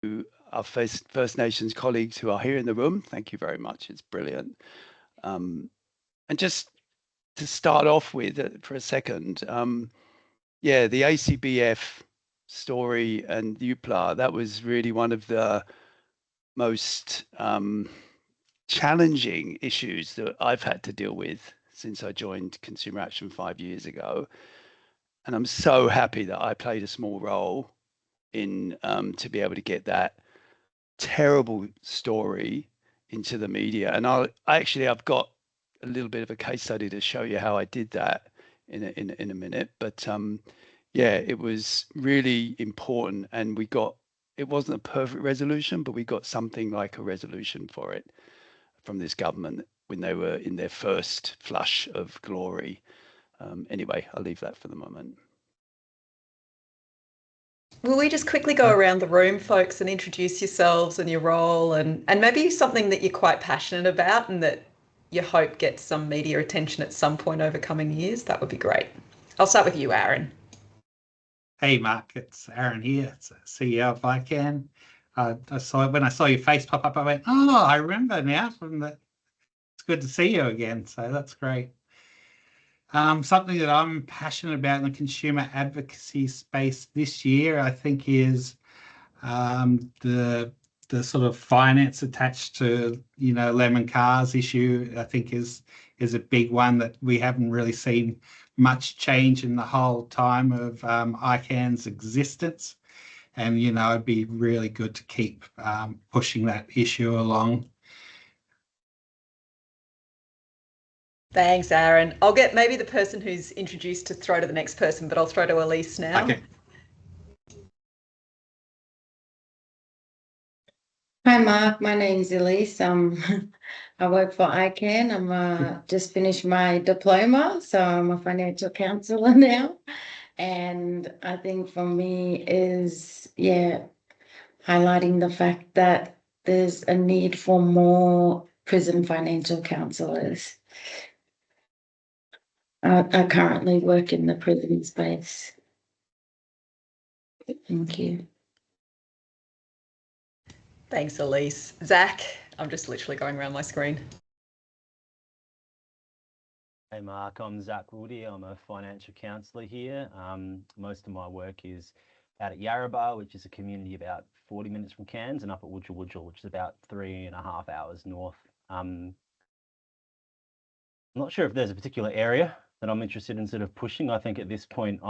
to our First Nations colleagues who are here in the room. Thank you very much. It's brilliant. And just to start off with for a second, yeah, the ACBF story and UPLA, that was really one of the most challenging issues that I've had to deal with since I joined Consumer Action 5 years ago. And I'm so happy that I played a small role in to be able to get that terrible story into the media. And I've got a little bit of a case study to show you how I did that in a minute. But yeah, it was really important, and it wasn't a perfect resolution, but we got something like a resolution for it from this government when they were in their first flush of glory. Anyway, I'll leave that for the moment. Will we just quickly go around the room, folks, and introduce yourselves and your role and maybe something that you're quite passionate about and that you hope gets some media attention at some point over coming years? That would be great. I'll start with you, Aaron. Hey, Mark, it's Aaron here. It's CEO of ICAN. When I saw your face pop up, I went, oh, I remember now from that. It's good to see you again. So that's great. Something that I'm passionate about in the consumer advocacy space this year, I think, is the sort of finance attached to, lemon cars issue. I think is a big one that we haven't really seen much change in the whole time of ICANN's existence. And, it'd be really good to keep pushing that issue along. Thanks, Aaron. I'll get maybe the person who's introduced to throw to the next person, but I'll throw to Elise now. Okay. Hi, Mark. My name's Elise. I work for ICAN. I'm just finished my diploma, so I'm a financial counsellor now. And I think for me is, highlighting the fact that there's a need for more prison financial counsellors. I currently work in the prison space. Thank you. Thanks, Elise. Zach, I'm just literally going around my screen. Hey, Mark, I'm Zach Woody. I'm a financial counsellor here. Most of my work is out at Yarrabah, which is a community about 40 minutes from Cairns, and up at Wujal, which is about 3.5 hours north. I'm not sure if there's a particular area that I'm interested in sort of pushing. I think at this point,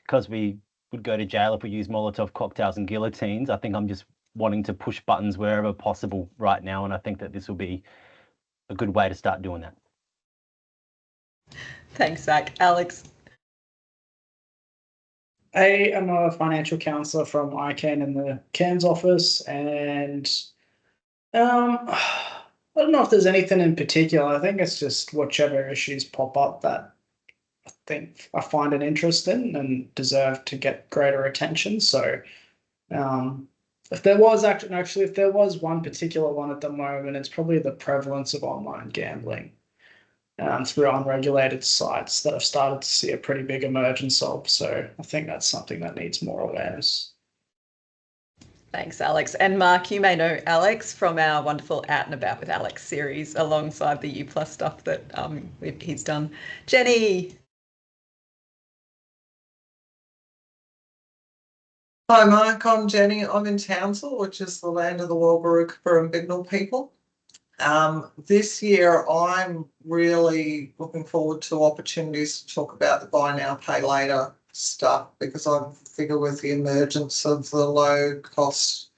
because we would go to jail if we use Molotov cocktails and guillotines, I think I'm just wanting to push buttons wherever possible right now, and I think that this will be a good way to start doing that. Thanks, Zach. Alex? I am a financial counsellor from ICAN in the Cairns office, and I don't know if there's anything in particular. I think it's just whichever issues pop up that I think I find an interest in and deserve to get greater attention. So if there was if there was one particular one at the moment, it's probably the prevalence of online gambling through unregulated sites that I've started to see a pretty big emergence of. So I think that's something that needs more awareness. Thanks, Alex. And Mark, you may know Alex from our wonderful Out and About with Alex series alongside the U+ stuff that he's done. Jenny? Hi, Mark. I'm Jenny. I'm in Townsville, which is the land of the Walbarooka and Bignell people. This year, I'm really looking forward to opportunities to talk about the buy now, pay later stuff, because I figure with the emergence of the low cost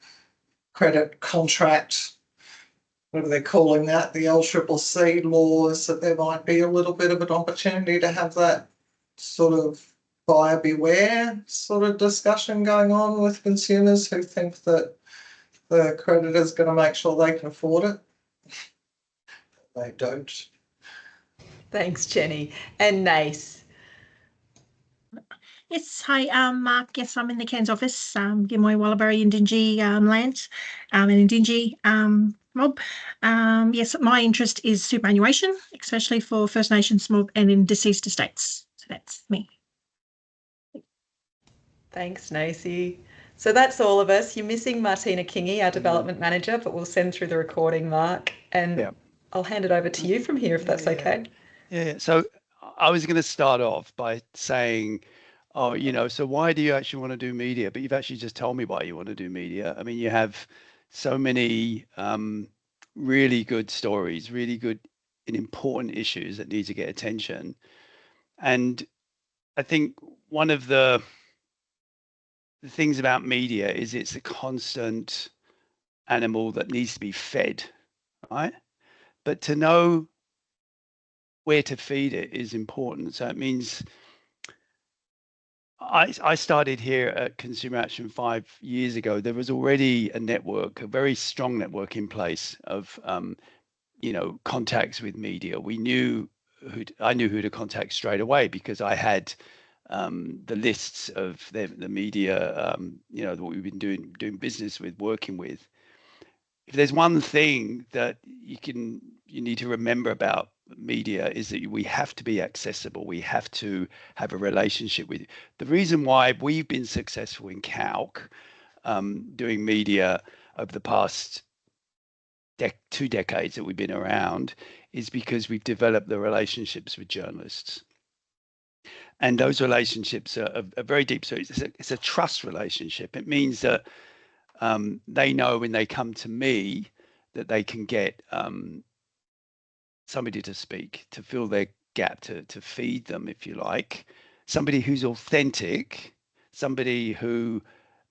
credit contract, whatever they're calling that, the LCCC laws, that there might be a little bit of an opportunity to have that sort of buyer beware sort of discussion going on with consumers who think that the creditor is going to make sure they can afford it. They don't. Thanks, Jenny. And Nace? Yes, hi, Mark. Yes, I'm in the Cairns office, Gimoi, Wallaberry, Indingy land, and Indingy mob. Yes, my interest is superannuation, especially for First Nations mob and in deceased estates. So that's me. Thanks, Nacy. So that's all of us. You're missing Martina Kingy, our development manager, but we'll send through the recording, Mark, and I'll hand it over to you from here if that's okay. Yeah. So I was going to start off by saying, oh, so why do you actually want to do media? But you've actually just told me why you want to do media. I mean, you have so many really good stories, really good and important issues that need to get attention. And I think one of the things about media is it's a constant animal that needs to be fed, right? But to know where to feed it is important. So it means I started here at Consumer Action 5 years ago. There was already a network, a very strong network in place of, contacts with media. I knew who to contact straight away because I had the lists of the media, that we've been doing business with, working with. If there's one thing that you need to remember about media is that we have to be accessible. We have to have a relationship with you. The reason why we've been successful in Calc doing media over the past 2 decades that we've been around is because we've developed the relationships with journalists. And those relationships are very deep. So it's a trust relationship. It means that they know when they come to me that they can get somebody to speak, to fill their gap, to feed them, if you like, somebody who's authentic, somebody who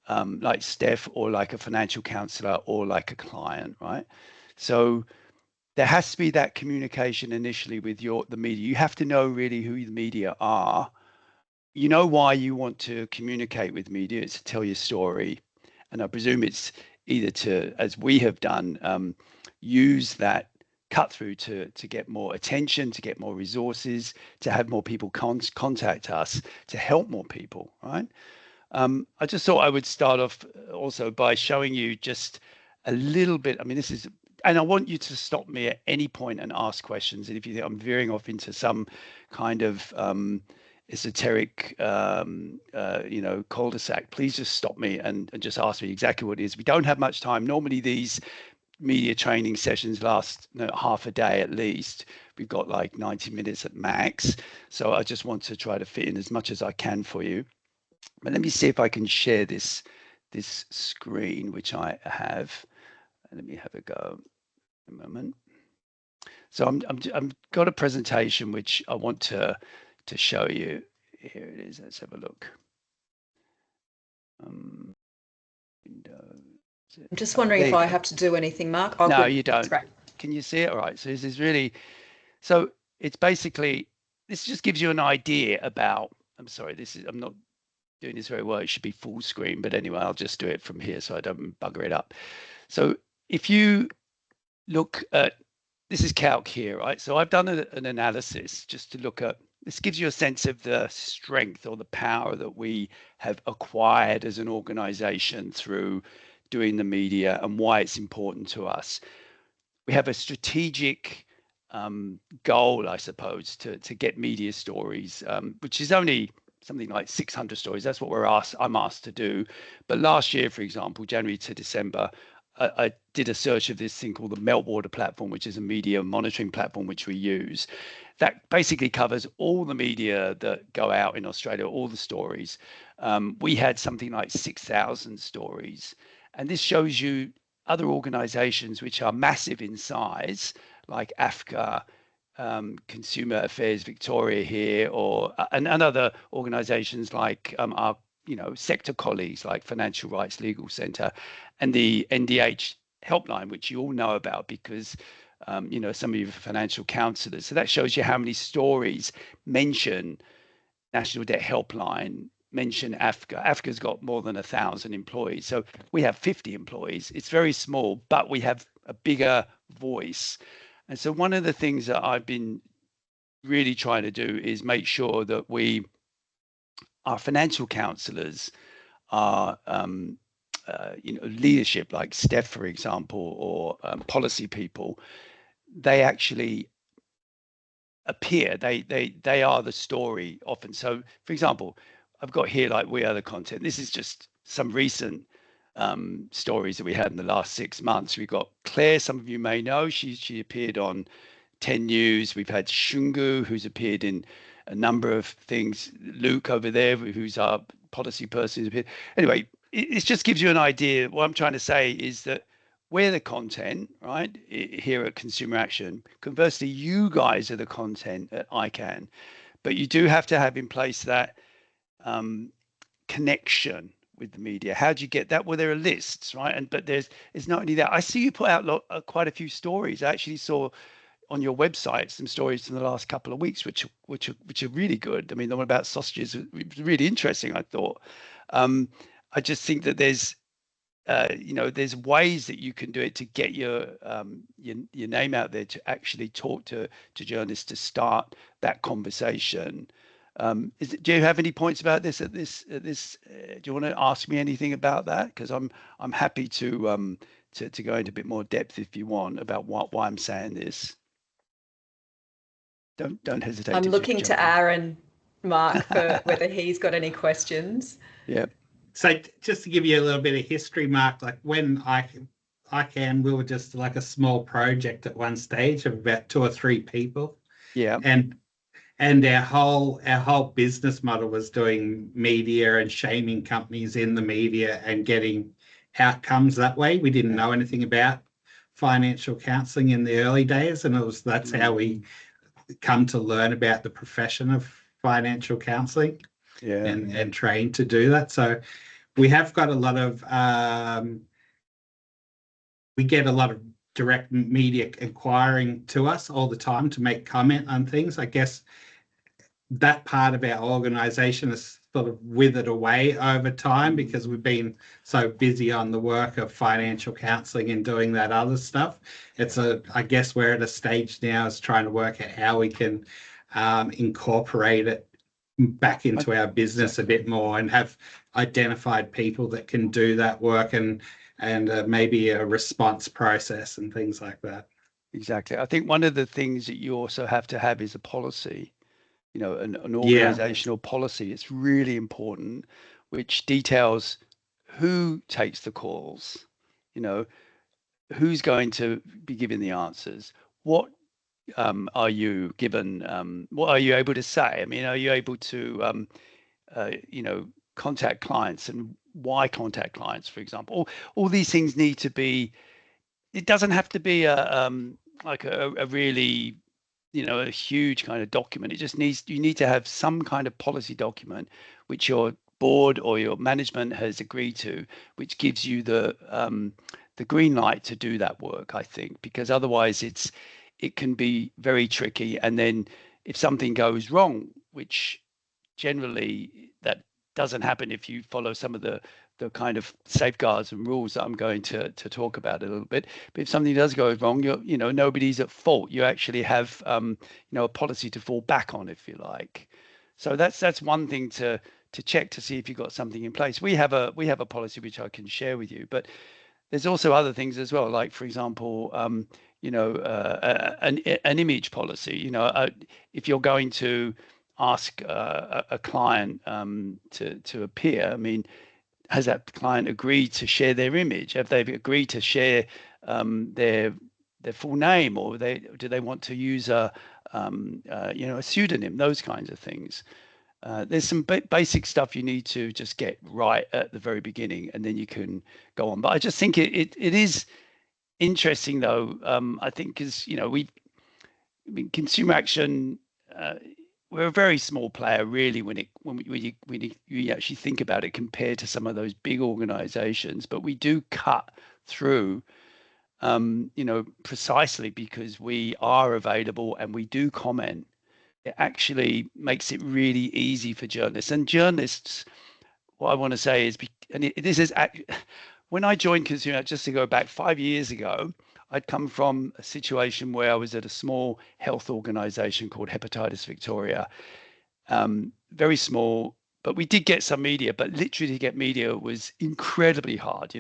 like Steph or like a financial counselor or like a client, right? So there has to be that communication initially with the media. You have to know really who the media are. You know why you want to communicate with media. It's to tell your story. And I presume it's either to, as we have done, use that cut through to get more attention, to get more resources, to have more people contact us, to help more people, right? I just thought I would start off also by showing you just a little bit. I mean, and I want you to stop me at any point and ask questions. And if you think I'm veering off into some kind of esoteric, cul-de-sac, please just stop me and just ask me exactly what it is. We don't have much time. Normally these media training sessions last half a day at least. We've got like 90 minutes at max. So I just want to try to fit in as much as I can for you. But let me see if I can share this screen, which I have. Let me have a go a moment. So I'm got a presentation which I want to show you. Here it is. Let's have a look. I'm just wondering if I have to do anything, Mark. Oh, no, good. you don't. That's great. Can you see it? All right. So this is really, so it's basically, this just gives you an idea about, I'm not doing this very well. It should be full screen, but anyway, I'll just do it from here so I don't bugger it up. So if you look at, this is Calc here, right? So I've done an analysis just to look at, this gives you a sense of the strength or the power that we have acquired as an organization through doing the media and why it's important to us. We have a strategic goal, I suppose, to get media stories, which is only something like 600 stories. That's what I'm asked to do. But last year, for example, January to December, I did a search of this thing called the Meltwater platform, which is a media monitoring platform which we use. That basically covers all the media that go out in Australia, all the stories. We had something like 6,000 stories. And this shows you other organizations which are massive in size, like AFCA, Consumer Affairs Victoria here, and other organizations like our sector colleagues like Financial Rights Legal Centre and the NDH helpline, which you all know about because some of you are financial counsellors. So that shows you how many stories mention National Debt Helpline, mention AFCA. AFCA's got more than 1,000 employees. So we have 50 employees. It's very small, but we have a bigger voice. And so one of the things that I've been really trying to do is make sure that our financial counsellors, our leadership, like Steph, for example, or policy people, they actually appear. They are the story often. So, for example, I've got here like we are the content. This is just some recent stories that we had in the last 6 months. We've got Claire, some of you may know, she appeared on 10 News. We've had Shungu, who's appeared in a number of things. Luke over there, who's our policy person, who's appeared. Anyway, it just gives you an idea. What I'm trying to say is that we're the content, right, here at Consumer Action. Conversely, you guys are the content at ICAN. But you do have to have in place that connection with the media. How do you get that? Well, there are lists, right? But it's not only that. I see you put out quite a few stories. I actually saw on your website some stories from the last couple of weeks, which are really good. I mean, the one about sausages was really interesting, I thought. I just think that there's there's ways that you can do it to get your name out there, to actually talk to journalists, to start that conversation. Do you have any points about this at this? Do you want to ask me anything about that? Because I'm happy to go into a bit more depth if you want about why I'm saying this. Don't hesitate. I'm looking to Aaron, Mark, for whether he's got any questions. Yeah. So just to give you a little bit of history, Mark, like when ICAN, we were just like a small project at one stage of about 2 or 3 people. Yeah. And our whole business model was doing media and shaming companies in the media and getting outcomes that way. We didn't know anything about financial counselling in the early days, and that's how we come to learn about the profession of financial counselling. Yeah. And trained to do that. So we have got a lot of we get a lot of direct media inquiring to us all the time to make comment on things. I guess that part of our organisation has sort of withered away over time because we've been so busy on the work of financial counselling and doing that other stuff. I guess we're at a stage now is trying to work out how we can incorporate it back into our business a bit more and have identified people that can do that work and maybe a response process and things like that. Exactly. I think one of the things that you also have to have is a policy, an organizational policy. It's really important, which details who takes the calls, who's going to be giving the answers, what are you given, what are you able to say? I mean, are you able to contact clients, and why contact clients, for example? All these things need to be, it doesn't have to be a really a huge kind of document. It just you need to have some kind of policy document which your board or your management has agreed to, which gives you the green light to do that work, I think, because otherwise it can be very tricky. And then if something goes wrong, which generally that doesn't happen if you follow some of the kind of safeguards and rules that I'm going to talk about a little bit. But if something does go wrong, nobody's at fault. You actually have a policy to fall back on, if you like. So that's one thing to check to see if you've got something in place. We have a policy which I can share with you, but there's also other things as well, like, for example, an image policy. If you're going to ask a client to appear, I mean, has that client agreed to share their image? Have they agreed to share their full name, or do they want to use a pseudonym? Those kinds of things. There's some basic stuff you need to just get right at the very beginning, and then you can go on. But I just think it is interesting, though. I think because Consumer Action, we're a very small player, really, when you actually think about it, compared to some of those big organizations. But we do cut through, precisely because we are available and we do comment. It actually makes it really easy for journalists. And journalists, what I want to say is, when I joined Consumer, just to go back 5 years ago, I'd come from a situation where I was at a small health organization called Hepatitis Victoria. Very small, but we did get some media, but literally to get media was incredibly hard.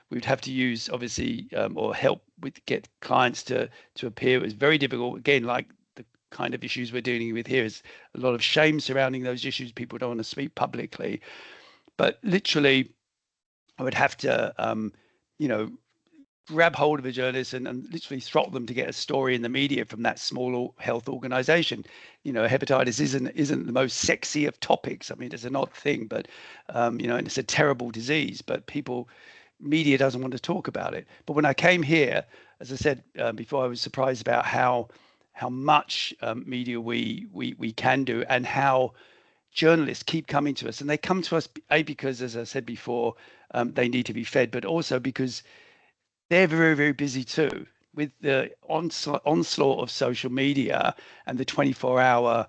We'd have to use, obviously, or help with get clients to appear. It was very difficult. Again, like the kind of issues we're dealing with here is a lot of shame surrounding those issues. People don't want to speak publicly. But literally, I would have to, grab hold of a journalist and literally throttle them to get a story in the media from that small health organization. Hepatitis isn't the most sexy of topics. I mean, it's an odd thing, but and it's a terrible disease, but media doesn't want to talk about it. But when I came here, as I said before, I was surprised about how much media we can do, and how journalists keep coming to us. And they come to us because, as I said before, they need to be fed, but also because they're very, very busy too, with the onslaught of social media and the 24-hour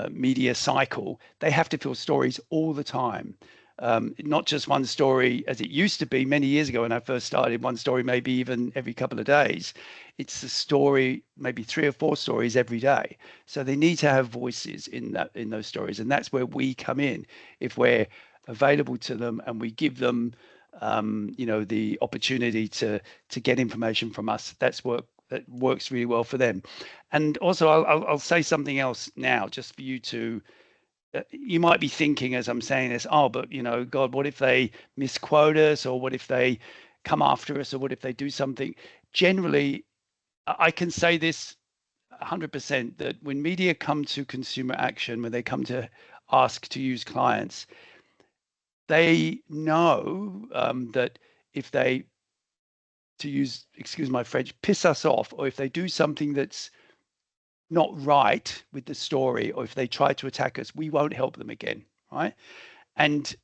media cycle. They have to fill stories all the time. Not just one story as it used to be many years ago when I first started, one story maybe even every couple of days. It's a story, maybe 3 or 4 stories every day. So they need to have voices in those stories. And that's where we come in. If we're available to them and we give them the opportunity to get information from us, that works really well for them. And also I'll say something else now, just for you to, you might be thinking as I'm saying this, but God, what if they misquote us, or what if they come after us, or what if they do something? Generally, I can say this 100%, that when media come to consumer action, when they come to ask to use clients, they know that if they, excuse my French, piss us off, or if they do something that's not right with the story, or if they try to attack us, we won't help them again, right? And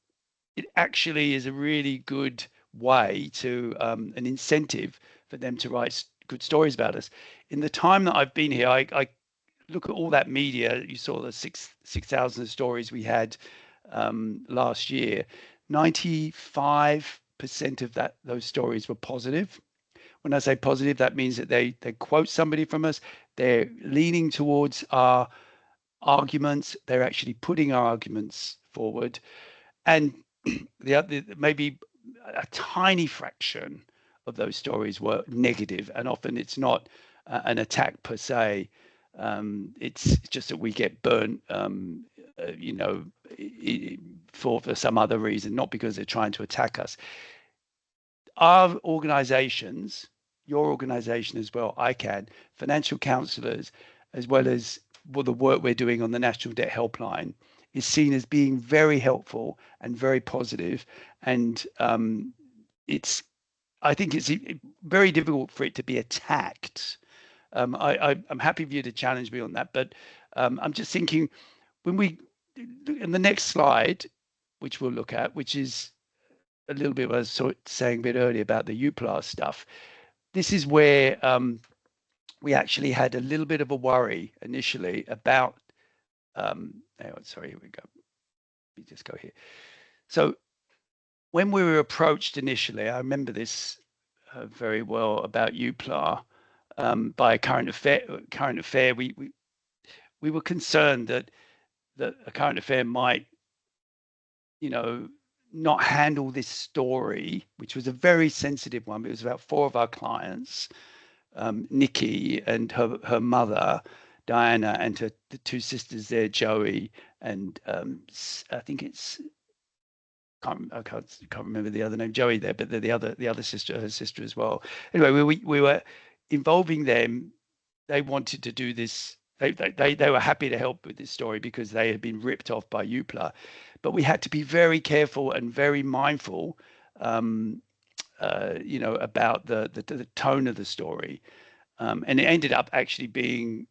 it actually is a really good way to, an incentive for them to write good stories about us. In the time that I've been here, I look at all that media. You saw the 6,000 stories we had last year. 95% of those stories were positive. When I say positive, that means that they quote somebody from us. They're leaning towards our arguments. They're actually putting our arguments forward. And maybe a tiny fraction of those stories were negative, and often it's not an attack per se. It's just that we get burnt, for some other reason, not because they're trying to attack us. Our organizations, your organization as well, ICAN, financial counselors, as well as the work we're doing on the National Debt Helpline, is seen as being very helpful and very positive. And I think it's very difficult for it to be attacked. I'm happy for you to challenge me on that, but I'm just thinking, in the next slide, which we'll look at, which is a little bit what I was saying a bit earlier about the UPLA stuff. This is where we actually had a little bit of a worry initially about, sorry, here we go. Let me just go here. So when we were approached initially, I remember this very well, about UPLA by a current affair. We were concerned that a current affair might, not handle this story, which was a very sensitive one. It was about 4 of our clients, Nikki and her mother, Diana, and the 2 sisters there, Joey, and I think it's, I can't remember the other name, Joey there, but the other sister, her sister as well. Anyway, we were involving them. They wanted to do this. They were happy to help with this story because they had been ripped off by UPLA. But we had to be very careful and very mindful, about the tone of the story. And it ended up actually being,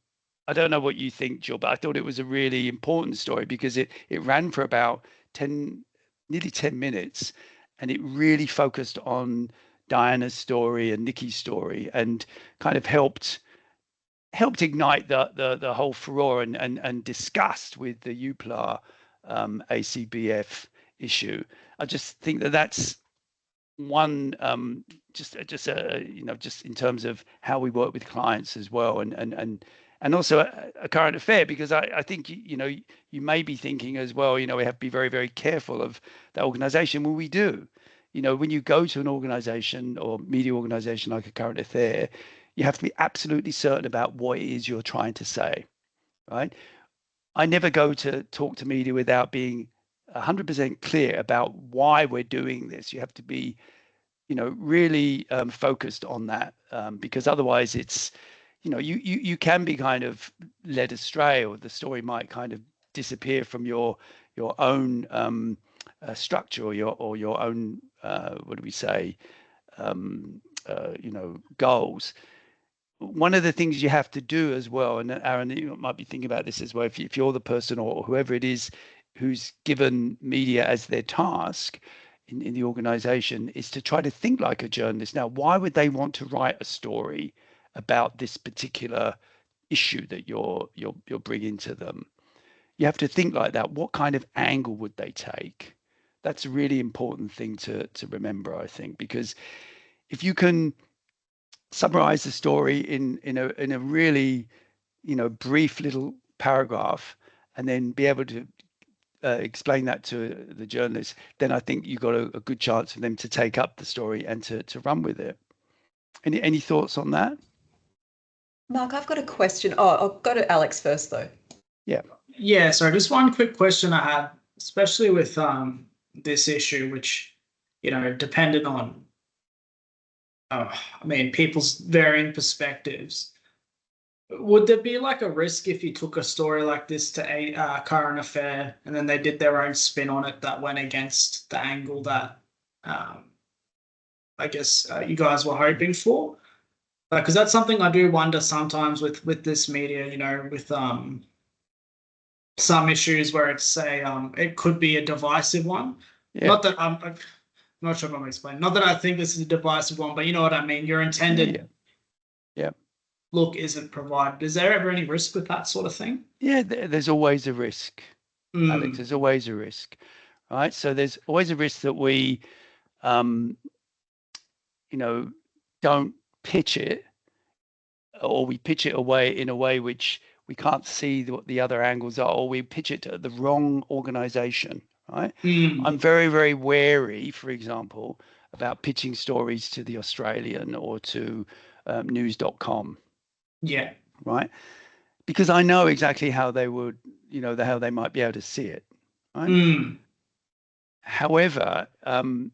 I don't know what you think, Jill, but I thought it was a really important story because it ran for about nearly 10 minutes, and it really focused on Diana's story and Nikki's story, and kind of helped ignite the whole furore and disgust with the UPLA ACBF issue. I just think that's one, just in terms of how we work with clients as well, and also a current affair, because I think you may be thinking as well, we have to be very, very careful of that organization. Well, we do. When you go to an organization or media organization like a current affair, you have to be absolutely certain about what it is you're trying to say, right? I never go to talk to media without being 100% clear about why we're doing this. You have to be, really focused on that, because otherwise it's, you can be kind of led astray, or the story might kind of disappear from your own structure, or your own what do we say, goals. One of the things you have to do as well, and Aaron, you might be thinking about this as well, if you're the person or whoever it is who's given media as their task in the organization, is to try to think like a journalist. Now, why would they want to write a story about this particular issue that you're bringing to them? You have to think like that. What kind of angle would they take? That's a really important thing to remember, I think, because if you can summarize the story in a really brief little paragraph, and then be able to explain that to the journalists, then I think you've got a good chance for them to take up the story and to run with it. Any thoughts on that? Mark, I've got a question. Oh, I'll go to Alex first, though. Yeah, so just one quick question I had, especially with this issue, which, depended on, people's varying perspectives. Would there be like a risk if you took a story like this to a current affair, and then they did their own spin on it that went against the angle that I guess you guys were hoping for? Because that's something I do wonder sometimes with this media, with some issues where it's it could be a divisive one. Yeah. Not that I'm not sure if I'm explaining. Not that I think this is a divisive one, but you know what I mean. Your intended look isn't provided. Is there ever any risk with that sort of thing? Yeah, there's always a risk, Alex. There's always a risk, right? So there's always a risk that we, don't pitch it, or we pitch it away in a way which we can't see what the other angles are, or we pitch it to the wrong organization, right? I'm very, very wary, for example, about pitching stories to the Australian or to news.com. Yeah. Right. Because I know exactly how they would, how they might be able to see it. Right. However, I've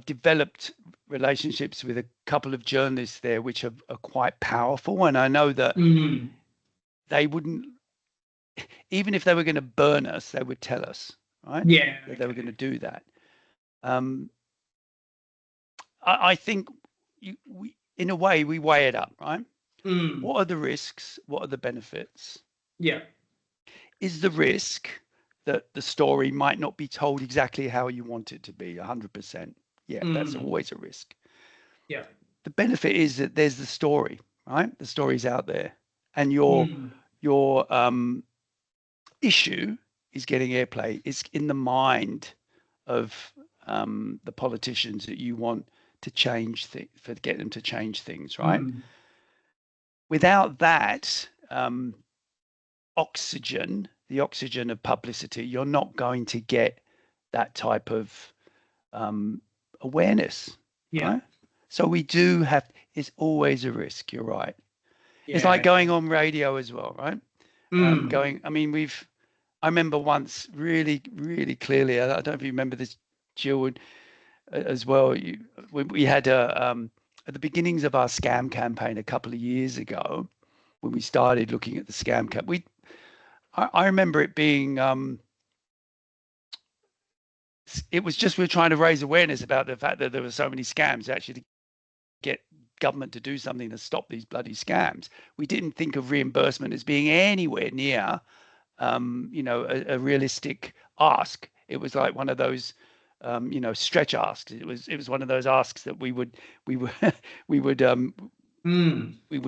developed relationships with a couple of journalists there, which are quite powerful. And I know that they wouldn't, even if they were going to burn us, they would tell us, right? Yeah. That they were going to do that. I think in a way, we weigh it up, right? What are the risks? What are the benefits? Yeah. Is the risk that the story might not be told exactly how you want it to be 100%? Yeah, that's always a risk. Yeah. The benefit is that there's the story, right? The story's out there, and your issue is getting airplay. It's in the mind of the politicians that you want to change get them to change things, right? Without that oxygen, the oxygen of publicity, you're not going to get that type of awareness. Yeah. Right? So we do have, it's always a risk. You're right. Yeah. It's like going on radio as well, right? I remember once really, really clearly, I don't know if you remember this, Jill, as well. We had at the beginnings of our scam campaign a couple of years ago, when we started looking at the scam I remember it being, it was just, we were trying to raise awareness about the fact that there were so many scams, actually to get government to do something to stop these bloody scams. We didn't think of reimbursement as being anywhere near, a realistic ask. It was like one of those, stretch asks. It was one of those asks that we would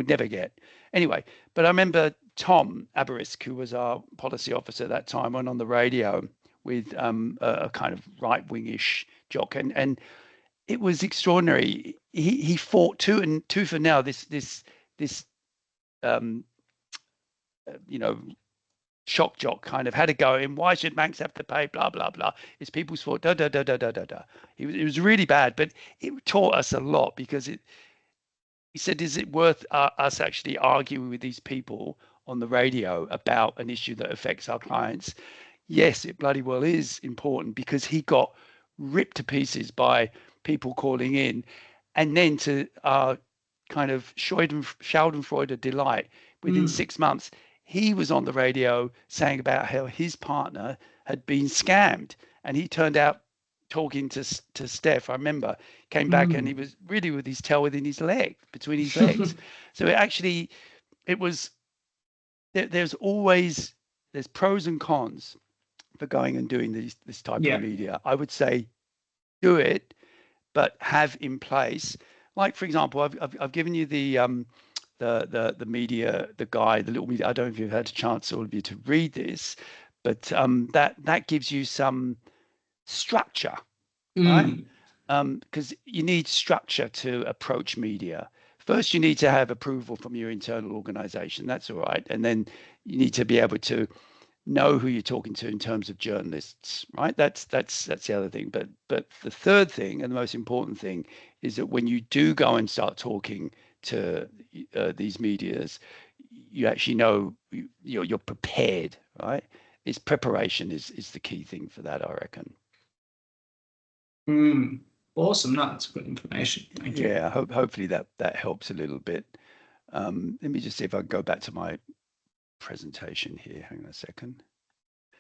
never get. Anyway, but I remember Tom Aberisk, who was our policy officer at that time, went on the radio with a kind of right-wing-ish jock, and it was extraordinary. He fought tooth and nail this shock jock kind of had to go in. Why should banks have to pay? Blah blah blah. It's people's fault. Da da da da da da da. It was really bad, but it taught us a lot, because he said, is it worth us actually arguing with these people on the radio about an issue that affects our clients? yes, it bloody well is important, because he got ripped to pieces people calling in, and then to kind of Schadenfreude delight, within 6 months, he was on the radio saying about how his partner had been scammed, and he turned out talking to Steph. I remember came back and he was really with his tail between his legs. So it was there's pros and cons for going and doing this type of media. I would say do it, but have in place, like, for example, I've given you the media, the guide, the little media. I don't know if you've had a chance, all of you, to read this, but that gives you some structure, right? Because you need structure to approach media. First, you need to have approval from your internal organization. That's all right. And then you need to be able to know who you're talking to in terms of journalists, right? That's the other thing. But the third thing, and the most important thing, is that when you do go and start talking to these medias, you actually know you're prepared, right? It's preparation is the key thing for that, I reckon. Awesome. No, that's good information. Thank you. Yeah, hopefully that helps a little bit. Let me just see if I can go back to my presentation here. Hang on a second.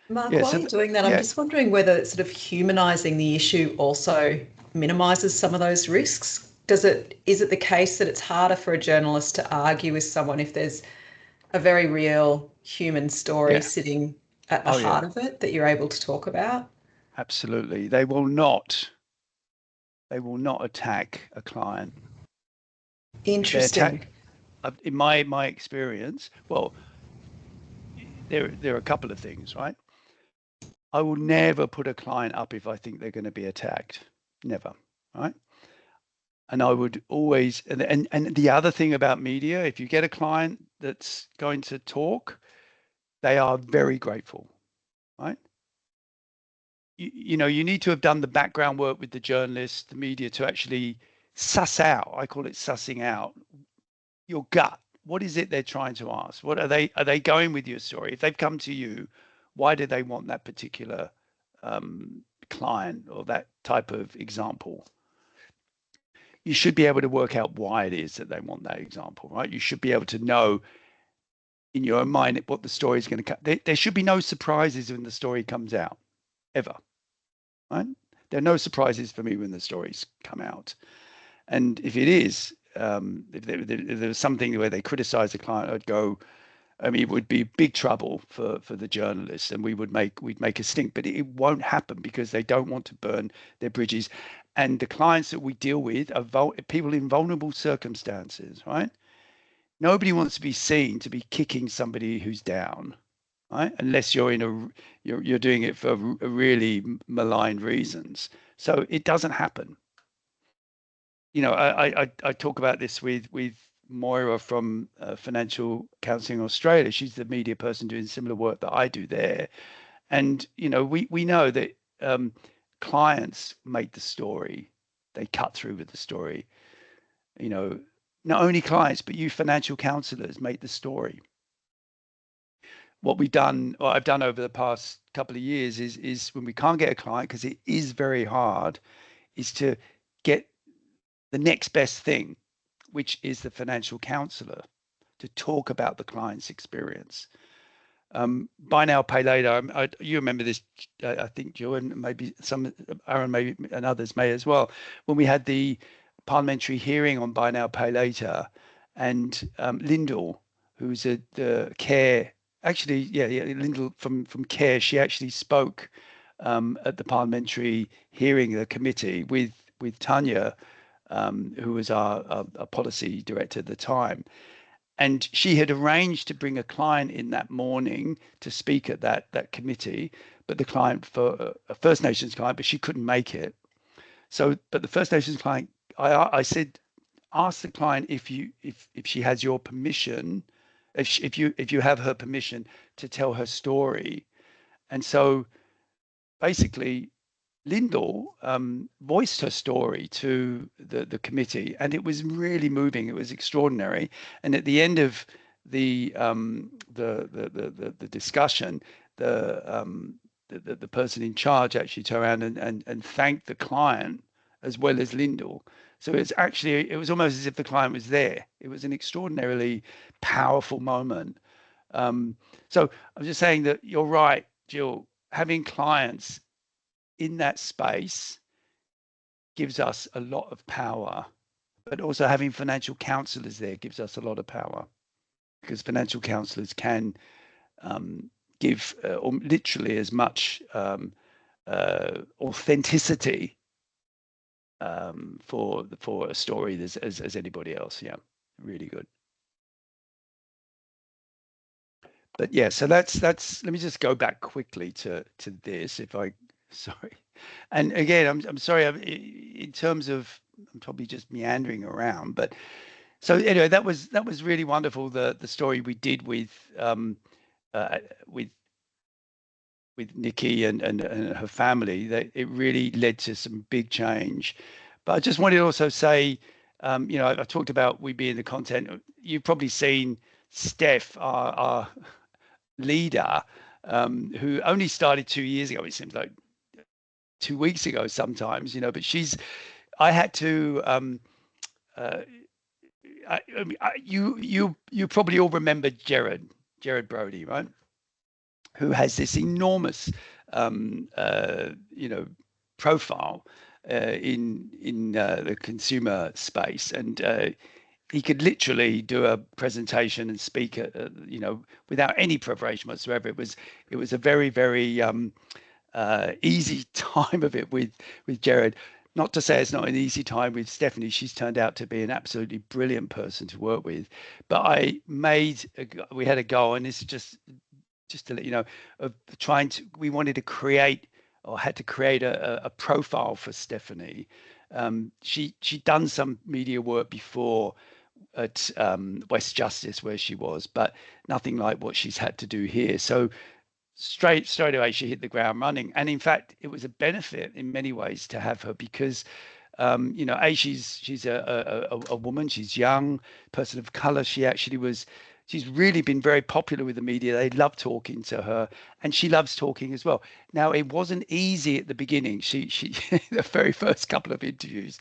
Mark, while you're doing that, I'm just wondering whether sort of humanising the issue also minimises some of those risks. Is it the case that it's harder for a journalist to argue with someone if there's a very real human story sitting at the heart of it that you're able to talk about? Absolutely. They will not attack a client. Interesting. In my experience, well, there are a couple of things, right? I will never put a client up if I think they're going to be attacked. Never, right? And I would always, and the other thing about media, if you get a client that's going to talk, they are very grateful, right? You know, you need to have done the background work with the journalists, the media, to actually suss out, I call it sussing out, your gut. What is it they're trying to ask? What are they going with your story? If they've come to you, why do they want that particular client or that type of example? You should be able to work out why it is that they want that example, right? You should be able to know in your own mind what the story is going to come. There should be no surprises when the story comes out, ever, right? There are no surprises for me when the stories come out. And if it is, if there was something where they criticize the client, I'd go, I mean, it would be big trouble for the journalists, and we'd make a stink, but it won't happen because they don't want to burn their bridges. And the clients that we deal with are people in vulnerable circumstances, right? Nobody wants to be seen to be kicking somebody who's down, right? Unless you're you're doing it for really maligned reasons. So it doesn't happen. You know, I talk about this with Moira from Financial Counselling Australia. She's the media person doing similar work that I do there. And, you know, we know that clients make the story. They cut through with the story. You know, not only clients, but you financial counselors make the story. What I've done over the past couple of years is when we can't get a client, because it is very hard, is to get the next best thing, which is the financial counselor, to talk about the client's experience. Buy now, pay later. You remember this, I think, Jill, and maybe Aaron, maybe, and others may as well. When we had the parliamentary hearing on buy now, pay later, and Lyndall, who's the care, actually, Lyndall from Care, she actually spoke at the parliamentary hearing, the committee, with Tanya, who was our policy director at the time. And she had arranged to bring a client in that morning to speak at that committee, but the client, for a First Nations client, but she couldn't make it. So, but the First Nations client, I said, ask the client if she has your permission, if you have her permission to tell her story. And so basically, Lyndall voiced her story to the committee, and it was really moving. It was extraordinary. And at the end of the discussion, the the person in charge actually turn around and thank the client as well as Lyndall. So it was almost as if the client was there. It was an extraordinarily powerful moment. So I'm just saying that you're right, Jill. Having clients in that space gives us a lot of power, but also having financial counselors there gives us a lot of power, because financial counselors can give literally as much authenticity for a story as anybody else. Yeah, really good. But yeah, so that's let me just go back quickly to this, if I sorry. And again, I'm sorry, in terms of, I'm probably just meandering around, but so anyway, that was really wonderful, the story we did with Nikki and her family. That it really led to some big change. But I just wanted to also say, you know, I talked about we being the content. You've probably seen Steph, our leader, who only started 2 years ago. It seems like 2 weeks ago sometimes, you know, but I had to, you probably all remember Jared Brody, right? Who has this enormous, you know, profile in the consumer space, and he could literally do a presentation and speak, you know, without any preparation whatsoever. It was a very, very easy time of it with Jared. Not to say it's not an easy time with Stephanie. She's turned out to be an absolutely brilliant person to work with. But we had a goal, and this is just to let you know, of we wanted to create, or had to create a profile for Stephanie. She'd done some media work before at West Justice, where she was, but nothing like what she's had to do here. So straight away she hit the ground running, and in fact it was a benefit in many ways to have her, because you know, she's a woman, she's young, person of color. She's really been very popular with the media. They love talking to her, and she loves talking as well. Now, it wasn't easy at the beginning. She the very first couple of interviews,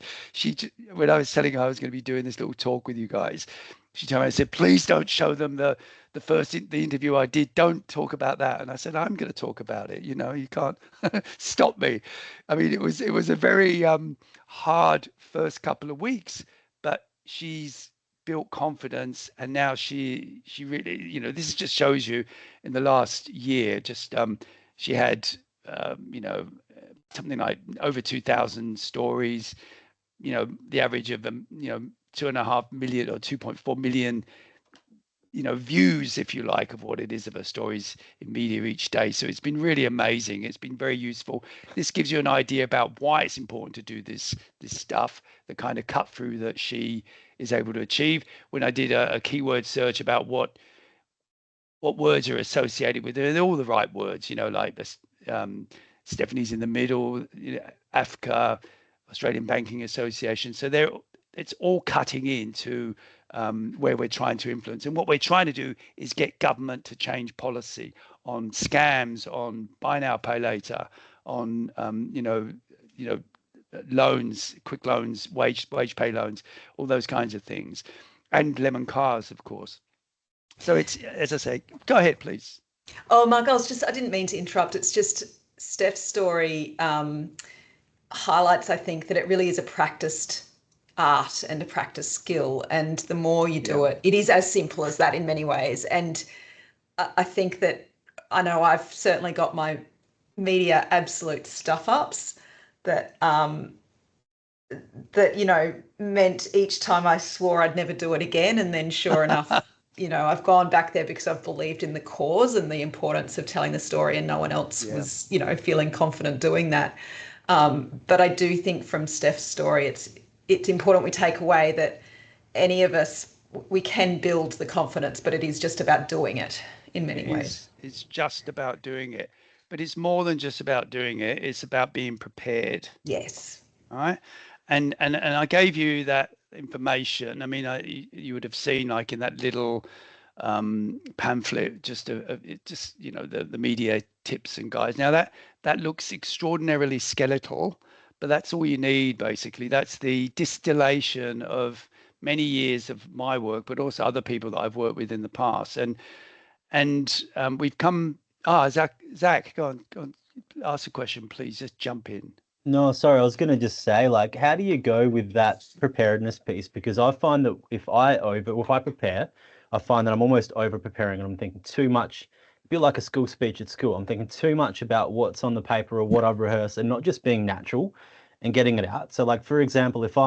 when I was telling her I was going to be doing this little talk with you guys, she told me, I said, please don't show them the interview I did. Don't talk about that. And I said, I'm going to talk about it. You know, you can't stop me. I mean, it was a very hard first couple of weeks, but she's built confidence, and now she really, you know, this just shows you in the last year, just she had you know, something like over 2,000 stories, you know, the average of them, you know, 2.5 million or 2.4 million, you know, views, if you like, of what it is of her stories in media each day. So it's been really amazing. It's been very useful. This gives you an idea about why it's important to do this stuff, the kind of cut through that she is able to achieve. When I did a keyword search about what words are associated with it, they're all the right words, you know, like this, Stephanie's in the middle, you know, AFCA, Australian Banking Association. So it's all cutting into where we're trying to influence. And what we're trying to do is get government to change policy on scams, on buy now, pay later, on you know, loans, quick loans, wage pay loans, all those kinds of things, and cars, of course. So it's, as I say, go ahead, please. Oh, Mark, I didn't mean to interrupt. It's just Steph's story highlights, I think, that it really is a practiced art and a practice skill, and the more you do it, it is as simple as that in many ways. And I think that, I know I've certainly got my media absolute stuff ups that you know, meant each time I swore I'd never do it again, and then sure enough, you know, I've gone back there because I've believed in the cause and the importance of telling the story, and no one else was, you know, feeling confident doing that. But I do think from Steph's story, it's important we take away that any of us, we can build the confidence, but it is just about doing it in many ways. It's just about doing it, but it's more than just about doing it. It's about being prepared. Yes. All right. And I gave you that information. I mean, you would have seen, like, in that little pamphlet, just the media tips and guides. Now that looks extraordinarily skeletal, but that's all you need basically. That's the distillation of many years of my work, but also other people that I've worked with in the past. And we've come. Zach, go on, ask a question, please. Just jump in. No, sorry, I was going to just say, like, how do you go with that preparedness piece? Because I find that if I prepare, I find that I'm almost over preparing and I'm thinking too much, a bit like a school speech at school. I'm thinking too much about what's on the paper or what I've rehearsed and not just being natural and getting it out. So, like, for example, if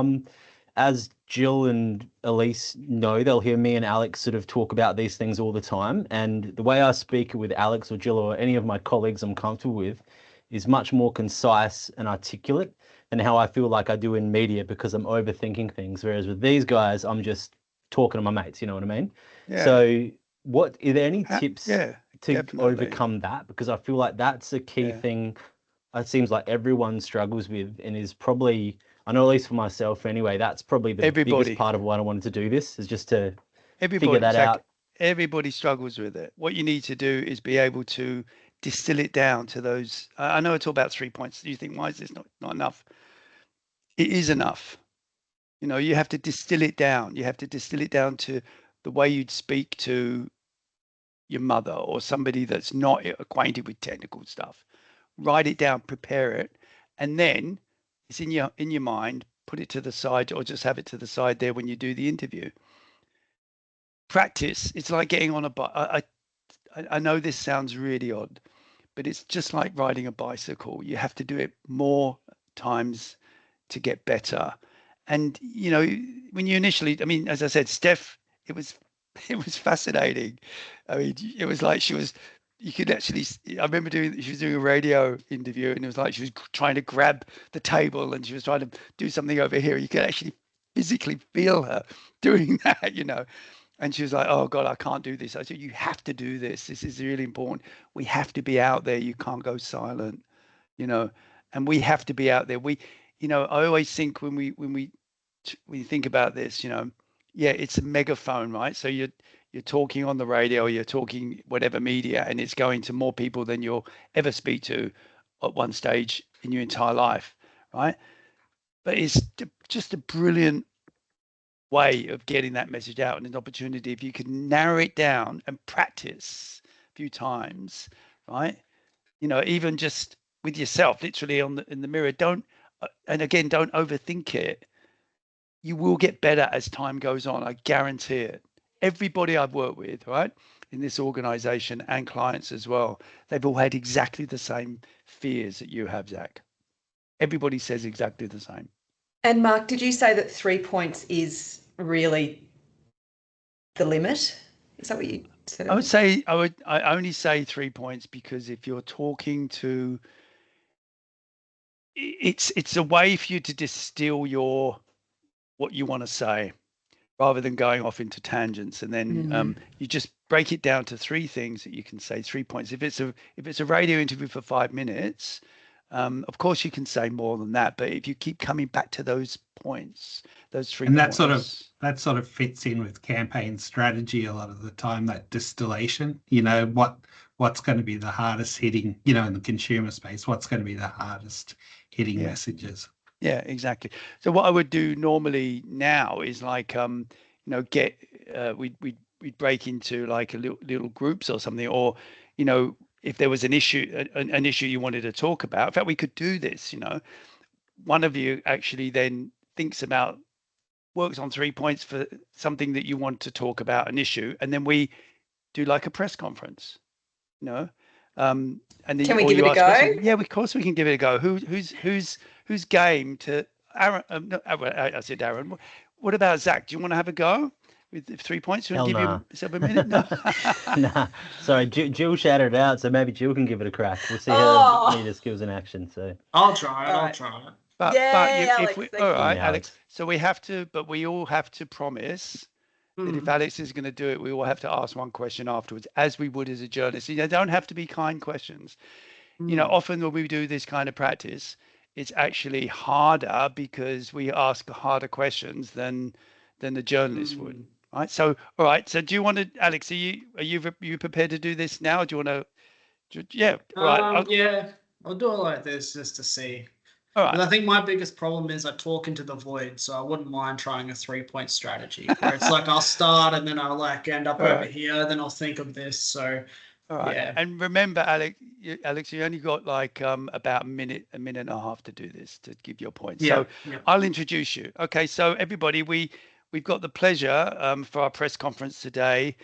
as Jill and Elise know, they'll hear me and Alex sort of talk about these things all the time. And the way I speak with Alex or Jill or any of my colleagues I'm comfortable with is much more concise and articulate than how I feel like I do in media, because I'm overthinking things. Whereas with these guys, I'm just talking to my mates, you know what I mean? Yeah. So are there any tips to definitely overcome that? Because I feel like that's a key thing it seems like everyone struggles with, and is probably, I know at least for myself anyway, that's probably the biggest part of why I wanted to do this, is just to figure that out. Everybody struggles with it. What you need to do is be able to distill it down to those. I know it's all about 3 points. You think, why is this not enough? It is enough. You know, you have to distill it down. You have to distill it down to the way you'd speak to your mother or somebody that's not acquainted with technical stuff. Write it down, prepare it, and then it's in your mind. Put it to the side, or just have it to the side there when you do the interview. Practice. It's like getting on a bike. I know this sounds really odd, but it's just like riding a bicycle. You have to do it more times to get better. And you know, when you initially, I mean, as I said, Steph, it was fascinating. I mean, it was like you could actually, I remember she was doing a radio interview, and it was like she was trying to grab the table and she was trying to do something over here. You could actually physically feel her doing that, you know. And she was like, oh God, I can't do this. I said, you have to do this. This is really important. We have to be out there. You can't go silent, you know, and we have to be out there. I always think when we think about this, you know, yeah, it's a megaphone, right? So you're talking on the radio, you're talking whatever media, and it's going to more people than you'll ever speak to at one stage in your entire life, right? But it's just a brilliant way of getting that message out, and an opportunity if you can narrow it down and practice a few times, right? You know, even just with yourself, literally in the mirror. Don't overthink it. You will get better as time goes on. I guarantee it. Everybody I've worked with, right, in this organization, and clients as well, they've all had exactly the same fears that you have, Zach. Everybody says exactly the same. And Mark, did you say that 3 points is really the limit? Is that what you said? I only say 3 points because if you're talking to, it's a way for you to distill what you want to say, rather than going off into tangents. And then you just break it down to 3 things that you can say, 3 points. If it's a radio interview for 5 minutes, of course you can say more than that, but if you keep coming back to those points, those 3 points. And that sort of fits in with campaign strategy a lot of the time, that distillation, you know, what's going to be the hardest hitting, you know, in the consumer space, what's going to be the hardest hitting messages. Yeah, exactly. So what I would do normally now is like, we'd break into like a little groups or something, or, you know, if there was an issue you wanted to talk about. In fact, we could do this, you know, one of you actually then works on 3 points for something that you want to talk about, an issue, and then we do like a press conference, you know. And then can we give it a go? Yeah, of course we can give it a go. Who's game to Aaron? I said Aaron. What about Zach? Do you want to have a go with 3 points? Hell give nah. you a minute? No. Nah. Sorry, Jill shouted it out, so maybe Jill can give it a crack. We'll see her media skills in action. So I'll try it. But Alex, all right, Alex. So we have to, but we all have to promise that if Alex is going to do it, we all have to ask one question afterwards, as we would as a journalist. They don't have to be kind questions. You know, often when we do this kind of practice, it's actually harder because we ask harder questions than the journalist would, All right. So, all right. So, do you want to, Alex? Are you prepared to do this now? Or do you want to? Yeah. All right. Yeah, I'll do it like this just to see. All But right. I think my biggest problem is I talk into the void, so I wouldn't mind trying a 3-point strategy where it's like I'll start and then I'll like end up All over right. here, then I'll think of this. So All right. yeah. And remember, Alex, you only got like about a minute and a half to do this, to give your point. Yeah, So yeah. I'll introduce you. Okay. So everybody, we've got the pleasure for our press conference today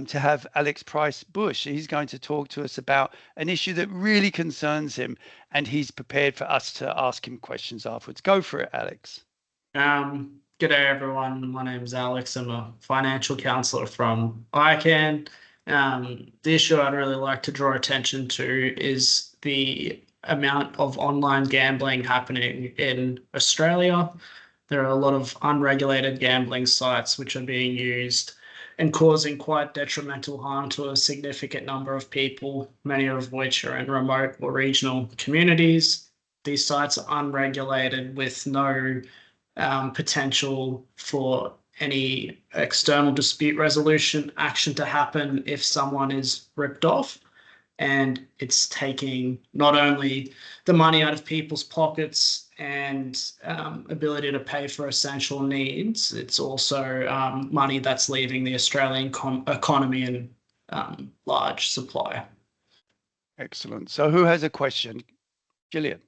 to have Alex Price-Bush. He's going to talk to us about an issue that really concerns him, and he's prepared for us to ask him questions afterwards. Go for it, Alex. G'day everyone. My name's Alex. I'm a financial counsellor from ICAN. The issue I'd really like to draw attention to is the amount of online gambling happening in Australia. There are a lot of unregulated gambling sites which are being used and causing quite detrimental harm to a significant number of people, many of which are in remote or regional communities. These sites are unregulated with no potential for any external dispute resolution action to happen if someone is ripped off. And it's taking not only the money out of people's pockets and ability to pay for essential needs, it's also money that's leaving the Australian economy in large supply. Excellent. So who has a question? Gillian.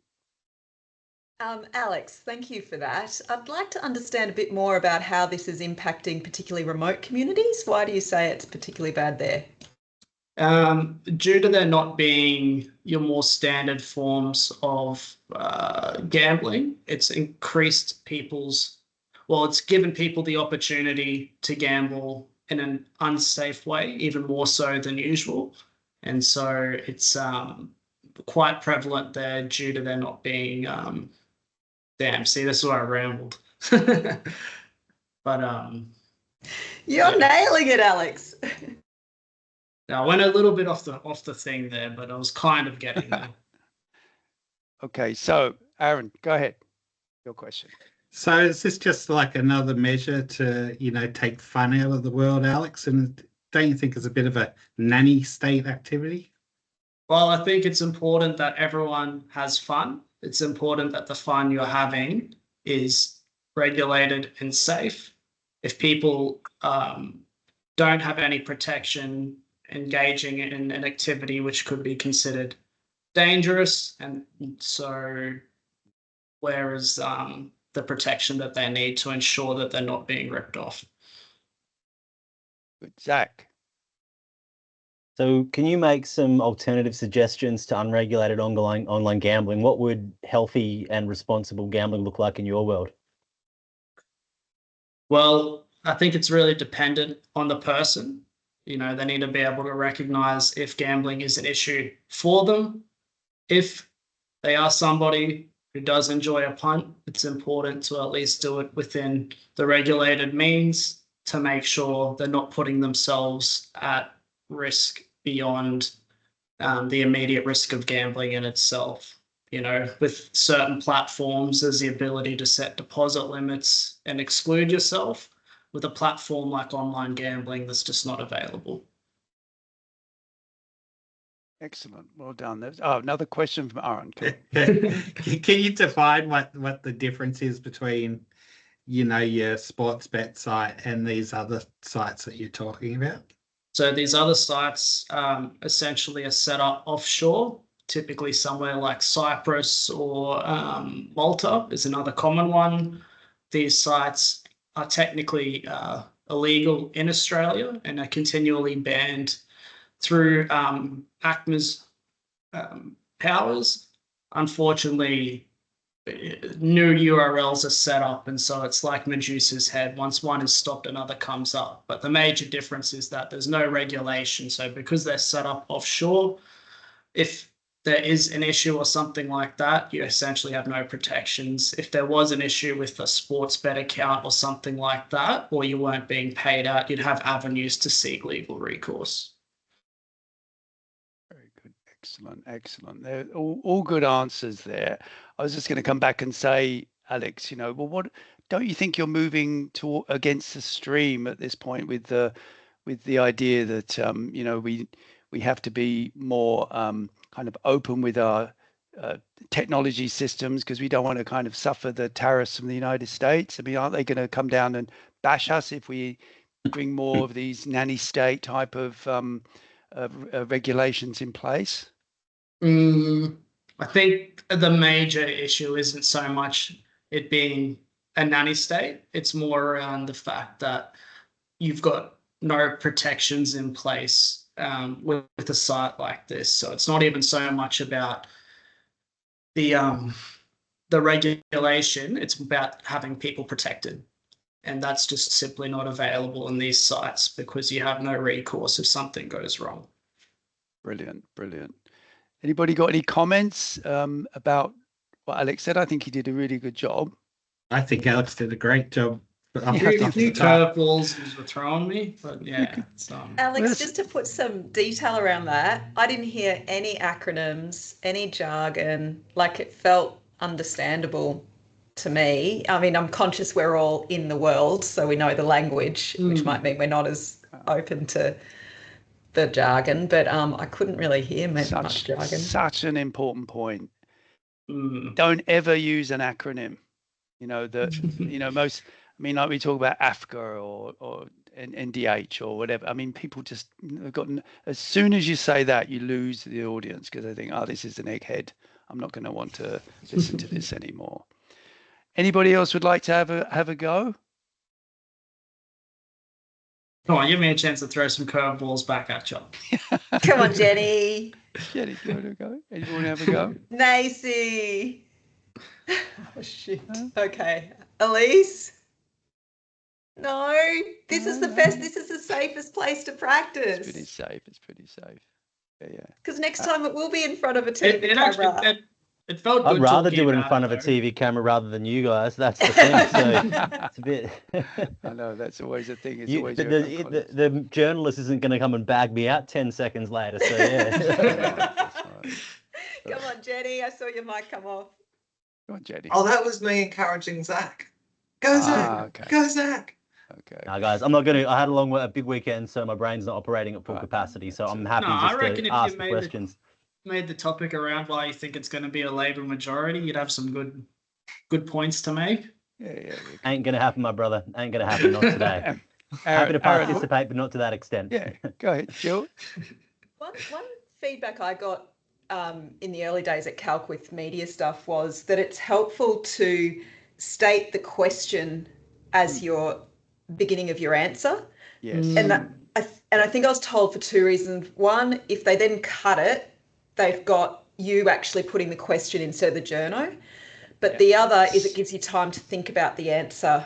Alex, thank you for that. I'd like to understand a bit more about how this is impacting particularly remote communities. Why do you say it's particularly bad there? Due to there not being your more standard forms of gambling, it's increased it's given people the opportunity to gamble in an unsafe way, even more so than usual. And so it's quite prevalent there due to there not being, see, this is why I rambled. But You're nailing it, Alex. I went a little bit off the thing there, but I was kind of getting there. Okay, so Aaron, go ahead. Your question. So is this just like another measure to, take fun out of the world, Alex? And don't you think it's a bit of a nanny state activity? Well, I think it's important that everyone has fun. It's important that the fun you're having is regulated and safe. If people don't have any protection, engaging in an activity which could be considered dangerous, and so where is the protection that they need to ensure that they're not being ripped off? Good. Zach. So can you make some alternative suggestions to unregulated online gambling? What would healthy and responsible gambling look like in your world? Well, I think it's really dependent on the person. They need to be able to recognize if gambling is an issue for them. If they are somebody who does enjoy a punt, it's important to at least do it within the regulated means to make sure they're not putting themselves at risk beyond the immediate risk of gambling in itself. With certain platforms, there's the ability to set deposit limits and exclude yourself. With a platform like online gambling, that's just not available. Excellent. Well done. Another question from Aaron. Can you define what the difference is between, your sports bet site and these other sites that you're talking about? So these other sites essentially are set up offshore, typically somewhere like Cyprus or Malta is another common one. These sites are technically illegal in Australia and are continually banned through ACMA's powers. Unfortunately, new URLs are set up, and so it's like Medusa's head. Once one is stopped, another comes up. But the major difference is that there's no regulation. So because they're set up offshore, if there is an issue or something like that, you essentially have no protections. If there was an issue with a sports bet account or something like that, or you weren't being paid out, you'd have avenues to seek legal recourse. Very good. Excellent. They're all good answers there. I was just going to come back and say, Alex, well, what don't you think you're moving to against the stream at this point with the idea that we have to be more kind of open with our technology systems because we don't want to kind of suffer the tariffs from the United States? I mean, aren't they going to come down and bash us if we bring more of these nanny state type of regulations in place? I think the major issue isn't so much it being a nanny state. It's more around the fact that you've got no protections in place with a site like this. So it's not even so much about the regulation. It's about having people protected. And that's just simply not available in these sites because you have no recourse if something goes wrong. Brilliant. Anybody got any comments about what Alex said? I think he did a really good job. I think Alex did a great job. But A few curveballs were throwing me, but yeah. Alex, just to put some detail around that, I didn't hear any acronyms, any jargon. Like, it felt understandable to me. I mean, I'm conscious we're all in the world, so we know the language, which might mean we're not as open to the jargon, but I couldn't really hear much jargon. Such an important point. Don't ever use an acronym. Most, I mean, like we talk about AFCA or NDH or whatever. I mean, people just have gotten, as soon as you say that, you lose the audience because they think, oh, this is an egghead. I'm not going to want to listen to this anymore. Anybody else would like to have a go? Come on, give me a chance to throw some curveballs back at you. Come on, Jenny. Jenny, do you want to go? Anyone want to have a go? Nacy. Oh, shit. Okay. Elise? No. This is the best. This is the safest place to practice. It's pretty safe. Yeah. Because next time it will be in front of a TV camera. It felt good. I'd rather do it in front of a TV camera rather than you guys. That's the thing. So it's a bit. I know that's always a thing. The journalist isn't going to come and bag me out 10 seconds later. So yeah. Come on, Jenny. I saw your mic come off. Come on, Jenny. Oh, that was me encouraging Zach. Go, Zach. Okay. Go, Zach. Okay. Now, guys, I'm not going to. I had a big weekend, so my brain's not operating at full capacity. So I'm happy to ask the questions. Made the topic around why you think it's going to be a Labor majority, you'd have some good points to make. Yeah. Ain't going to happen, my brother. Ain't going to happen. Not today. Happy to participate, but not to that extent. Yeah, go ahead, Jill. One feedback I got in the early days at Calc with media stuff was that it's helpful to state the question as your beginning of your answer. Yes. And I think I was told for two reasons. One, if they then cut it, they've got you actually putting the question instead of the journo. But the other is it gives you time to think about the answer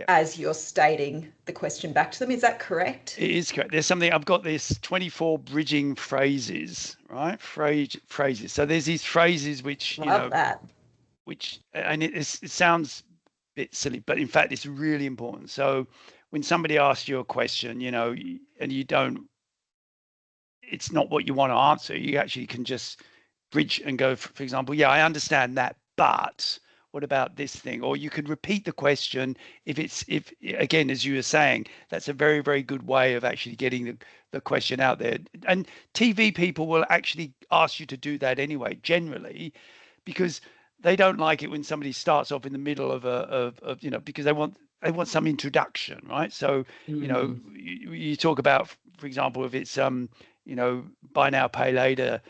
as you're stating the question back to them. Is that correct? It is correct. There's something, I've got this 24 bridging phrases, right? Phrases. So there's these phrases which, which, and it sounds a bit silly, but in fact, it's really important. So when somebody asks you a question, and you don't, it's not what you want to answer, you actually can just bridge and go, for example, I understand that, but what about this thing? Or you could repeat the question if again, as you were saying, that's a very, very good way of actually getting the question out there. And TV people will actually ask you to do that anyway, generally, because they don't like it when somebody starts off in the middle of because they want some introduction, right? So, you talk about, for example, if it's buy now, pay later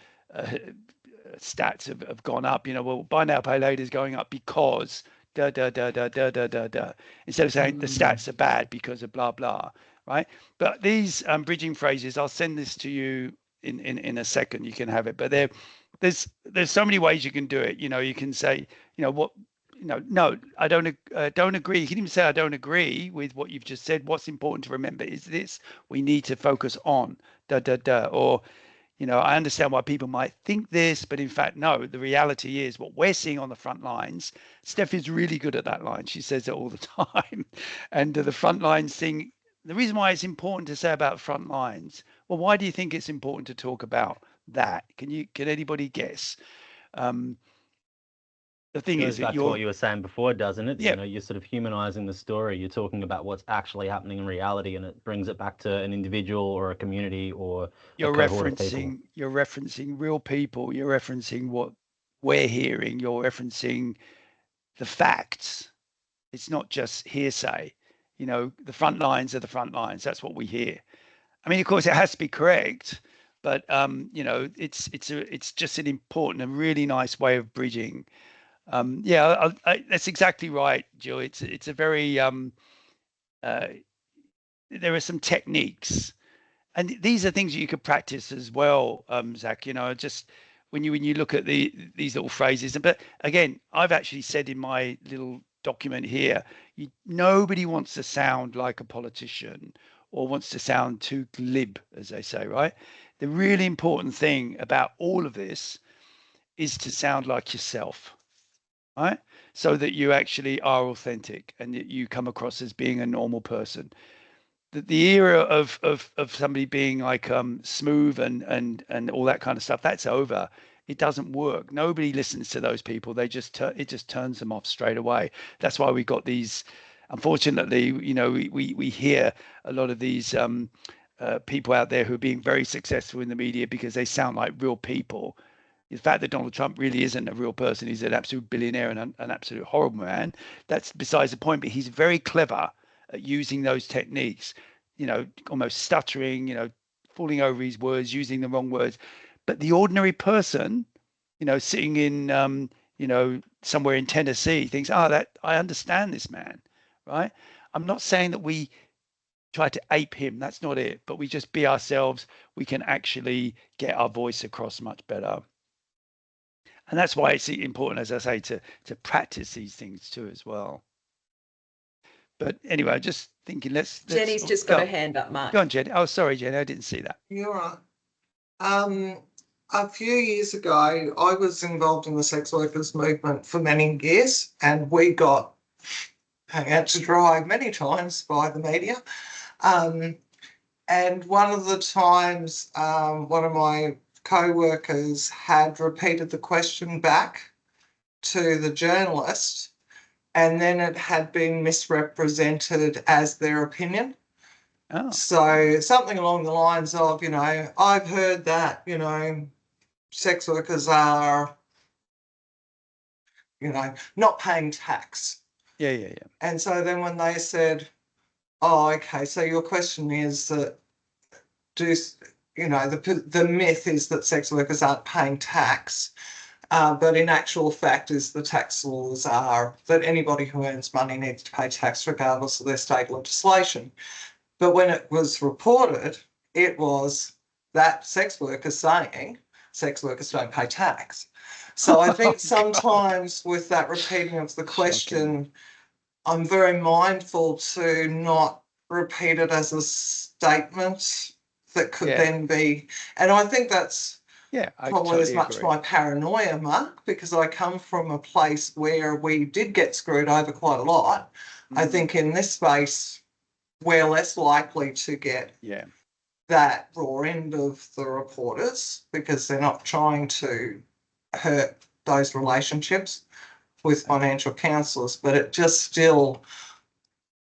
stats have gone up, well, buy now, pay later is going up because instead of saying the stats are bad because of blah, blah, right? But these bridging phrases, I'll send this to you in a second, you can have it, but there's so many ways you can do it. You can say, no, I don't agree. He didn't even say I don't agree with what you've just said. What's important to remember is this: we need to focus on or I understand why people might think this, but in fact, no, the reality is what we're seeing on the front lines. Steph is really good at that line. She says it all the time. And the front lines thing, the reason why it's important to say about front lines, well, why do you think it's important to talk about that? Can anybody guess? the thing It is goes that back to what you were saying before, doesn't it? Yeah. You know, you're sort of humanizing the story. You're talking about what's actually happening in reality, and it brings it back to an individual or a community or a cohort of people. you're referencing real people. You're referencing what we're hearing. You're referencing the facts. It's not just hearsay. You know, the front lines are the front lines. That's what we hear. I mean, of course, it has to be correct, but you know, it's just an important and really nice way of bridging. That's exactly right, Jill. It's a very there are some techniques, and these are things you could practice as well, Zach. You know, just when you look at these little phrases. But again, I've actually said in my little document here, nobody wants to sound like a politician or wants to sound too glib, as they say, right? The really important thing about all of this is to sound like yourself, right? So that you actually are authentic and that you come across as being a normal person. The era of somebody being like smooth and all that kind of stuff, that's over. It doesn't work. Nobody listens to those people. They just it just turns them off straight away. That's why we got these. Unfortunately, you know, we hear a lot of these people out there who are being very successful in the media because they sound like real people. The fact that Donald Trump really isn't a real person, he's an absolute billionaire and an absolute horrible man, that's besides the point. But he's very clever at using those techniques, you know, almost stuttering, you know, falling over his words, using the wrong words. But the ordinary person, you know, sitting in, you know, somewhere in Tennessee thinks, oh, that I understand this man, right? I'm not saying that we try to ape him. That's not it. But we just be ourselves. We can actually get our voice across much better. And that's why it's important, as I say, to practice these things too as well. But anyway, just thinking, let's Jenny's just got her hand up, Mark. Go on, Jenny. Oh, sorry, Jenny, I didn't see that. You're right. A few years ago, I was involved in the sex workers movement for many years, and we got hung out to dry many times by the media. And one of the times, one of my co-workers had repeated the question back to the journalist, and then it had been misrepresented as their opinion. Oh. So something along the lines of, you know, I've heard that, you know, sex workers are, you know, not paying tax. Yeah. And so then when they said, oh, okay, so your question is that the myth is that sex workers aren't paying tax, but in actual fact is the tax laws are that anybody who earns money needs to pay tax regardless of their state legislation. But when it was reported, it was that sex workers saying sex workers don't pay tax. So I think sometimes with that repeating of the question, I'm very mindful to not repeat it as a statement that could then be, and I think that's probably totally as much my paranoia, Mark, because I come from a place where we did get screwed over quite a lot. I think in this space, we're less likely to get that raw end of the reporters because they're not trying to hurt those relationships with financial counsellors, but it just still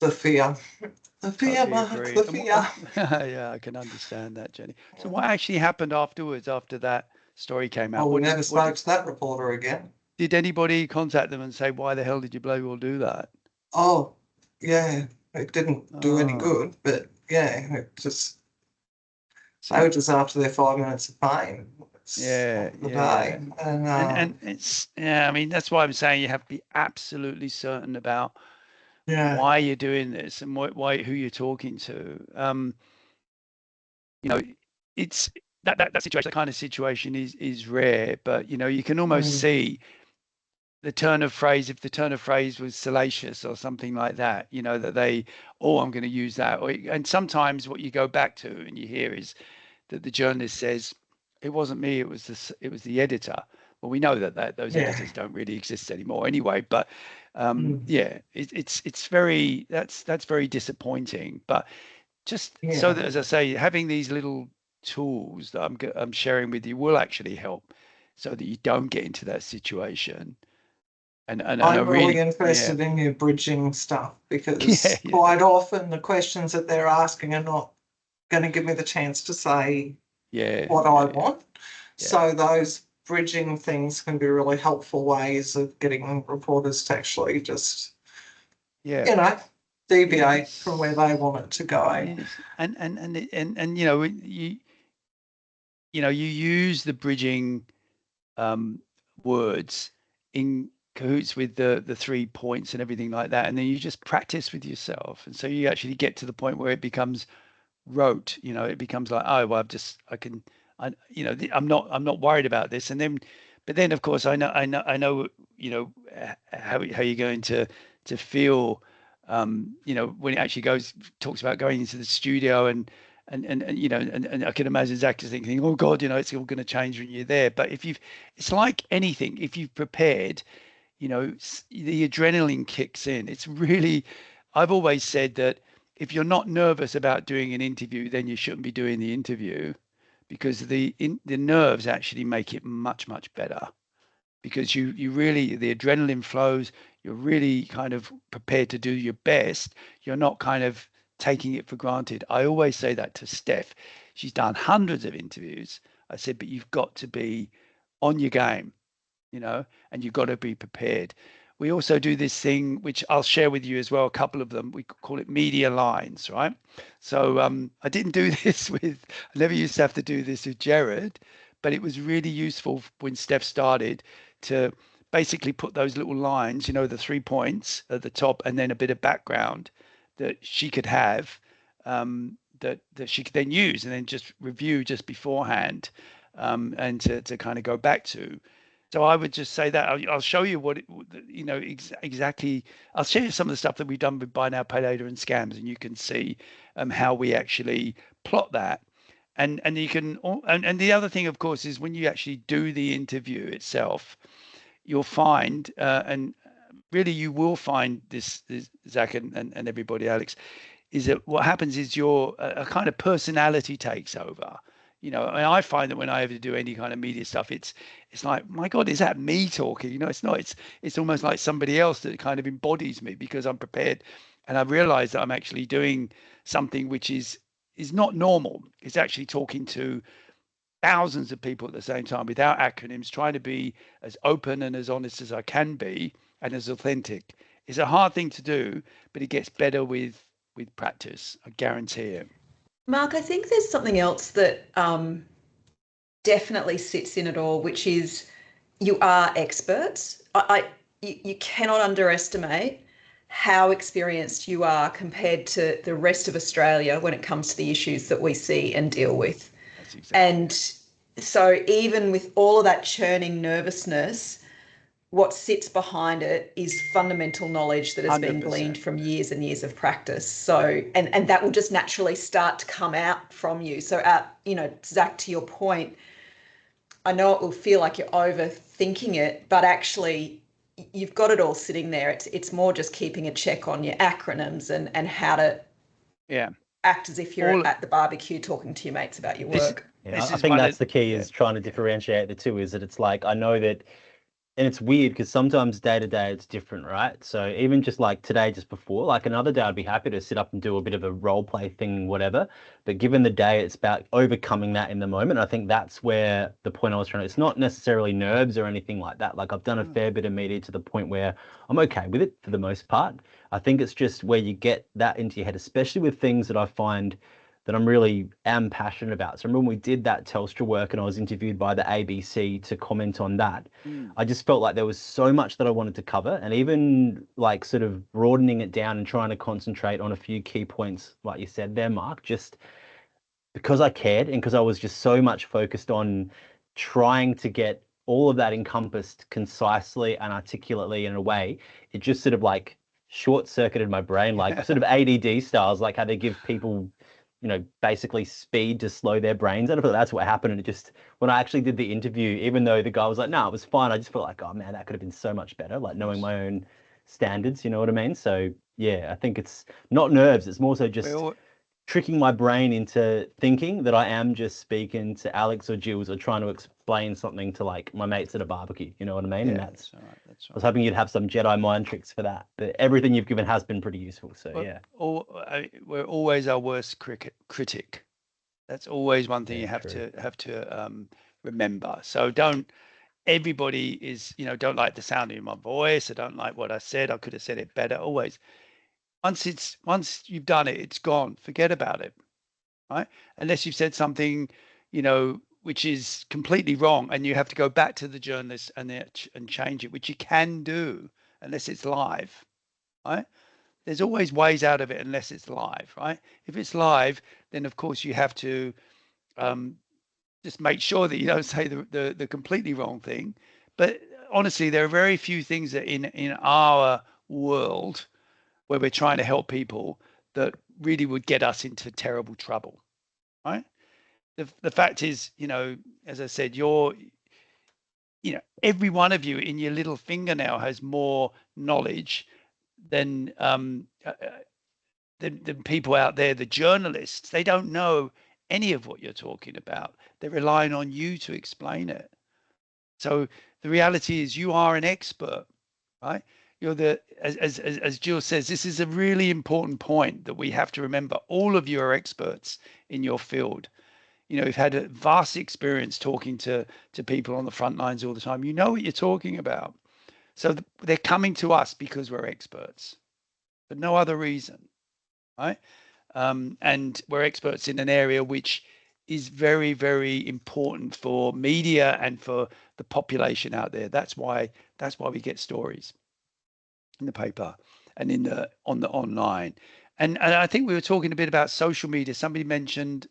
the fear, Mark, the fear. Yeah, I can understand that, Jenny. So what actually happened afterwards, after that story came out? Oh, we never spoke to that reporter again. Did anybody contact them and say, why the hell did you bloody well do that? Oh, yeah, it didn't do any good, but yeah, it just, they were just after their 5 minutes of fame. Yeah. And it's, I mean, that's why I'm saying you have to be absolutely certain about why you're doing this and who you're talking to. You know, it's that situation, that kind of situation is rare, but you know, you can almost see the turn of phrase. If the turn of phrase was salacious or something like that, you know, that I'm going to use that. And sometimes what you go back to and you hear is that the journalist says, it wasn't me, it was the editor. Well, we know that those editors don't really exist anymore anyway, but it's very, that's very disappointing. But just so that, as I say, having these little tools that I'm sharing with you will actually help so that you don't get into that situation. And I I'm really yeah, interested in your bridging stuff because yeah, quite often the questions that they're asking are not going to give me the chance to say what I want. Yeah. So those bridging things can be really helpful ways of getting reporters to actually just, yeah. you know, deviate from where they want it to go. Yes. And you know, you use the bridging words in cahoots with the 3 points and everything like that, and then you just practice with yourself, and so you actually get to the point where it becomes rote. You know, it becomes like, oh well, I'm not worried about this. And then, but then of course I know you know how you're going to feel, you know, when it actually talks about going into the studio and you know, and I can imagine Zach is thinking, oh God, you know, it's all going to change when you're there. But it's like anything, if you've prepared, you know, the adrenaline kicks in. It's really, I've always said that if you're not nervous about doing an interview, then you shouldn't be doing the interview, because the nerves actually make it much, much better, because you really, the adrenaline flows, you're really kind of prepared to do your best. You're not kind of taking it for granted. I always say that to Steph. She's done hundreds of interviews. I said, but you've got to be on your game, you know, and you've got to be prepared. We also do this thing, which I'll share with you as well, a couple of them. We call it media lines, right? So I didn't do this I never used to have to do this with Jared, but it was really useful when Steph started to basically put those little lines, you know, the 3 points at the top and then a bit of background that she could have, that she could then use and then just review just beforehand, and to kind of go back to. So I would just say that I'll show you what you know, exactly. I'll show you some of the stuff that we've done with buy now, pay later and scams, and you can see how we actually plot that. And you can, and the other thing, of course, is when you actually do the interview itself, you'll find, and really you will find this Zach and everybody, Alex, is that what happens is your a kind of personality takes over. You know, I find that when I ever do any kind of media stuff, it's like, my God, is that me talking? You know, it's not. It's almost like somebody else that kind of embodies me, because I'm prepared, and I realize that I'm actually doing something which is not normal. It's actually talking to thousands of people at the same time without acronyms, trying to be as open and as honest as I can be and as authentic. It's a hard thing to do, but it gets better with practice. I guarantee it. Mark, I think there's something else that definitely sits in it all, which is you are experts. You cannot underestimate how experienced you are compared to the rest of Australia when it comes to the issues that we see and deal with. That's exactly and so even with all of that churning nervousness, what sits behind it is fundamental knowledge that has been 100%. gleaned from years and years of practice. So, and that will just naturally start to come out from you. So, you know, Zach, to your point, I know it will feel like you're overthinking it, but actually you've got it all sitting there. It's more just keeping a check on your acronyms and how to act as if you're at the barbecue talking to your mates about your work. I think that's the key, is trying to differentiate the two. Is that it's like, I know that, and it's weird because sometimes day to day it's different, right? So even just like today, just before, like another day, I'd be happy to sit up and do a bit of a role play thing, whatever. But given the day, it's about overcoming that in the moment. I think that's where the point I was trying to, it's not necessarily nerves or anything like that. Like I've done a fair bit of media to the point where I'm okay with it for the most part. I think it's just where you get that into your head, especially with things that I find that I'm really am passionate about. So remember when we did that Telstra work and I was interviewed by the ABC to comment on that, I just felt like there was so much that I wanted to cover, and even like sort of broadening it down and trying to concentrate on a few key points, like you said there, Mark, just because I cared and because I was just so much focused on trying to get all of that encompassed concisely and articulately in a way, it just sort of like short-circuited my brain, like sort of ADD styles, like how they give people, you know, basically speed to slow their brains. I don't feel that's what happened. And it just, when I actually did the interview, even though the guy was like, no, it was fine, I just felt like, oh man, that could have been so much better, like knowing my own standards, you know what I mean? So yeah, I think it's not nerves, it's more so just tricking my brain into thinking that I am just speaking to Alex or Jules or trying to explain something to like my mates at a barbecue. You know what I mean? Yeah, And that's all right. That's I right. was hoping you'd have some Jedi mind tricks for that. But everything you've given has been pretty useful. So Well, yeah. We're always our worst critic. That's always one thing Yeah, you have true. to remember. So everybody is, don't like the sound of my voice. I don't like what I said. I could have said it better. Always. Once you've done it, it's gone. Forget about it, right? Unless you've said something, which is completely wrong, and you have to go back to the journalist and change it, which you can do unless it's live, right? There's always ways out of it unless it's live, right? If it's live, then of course you have to just make sure that you don't say the completely wrong thing. But honestly, there are very few things that in our world where we're trying to help people that really would get us into terrible trouble, right? The fact is, as I said, every one of you in your little fingernail has more knowledge than than people out there, the journalists. They don't know any of what you're talking about. They're relying on you to explain it. So the reality is you are an expert, right? You're as Jill says, this is a really important point that we have to remember. All of you are experts in your field. You've had a vast experience talking to people on the front lines all the time. You know what you're talking about. So they're coming to us because we're experts, for no other reason, right? And we're experts in an area which is very, very important for media and for the population out there. That's why we get stories in the paper and on the online. And I think we were talking a bit about social media. Somebody mentioned,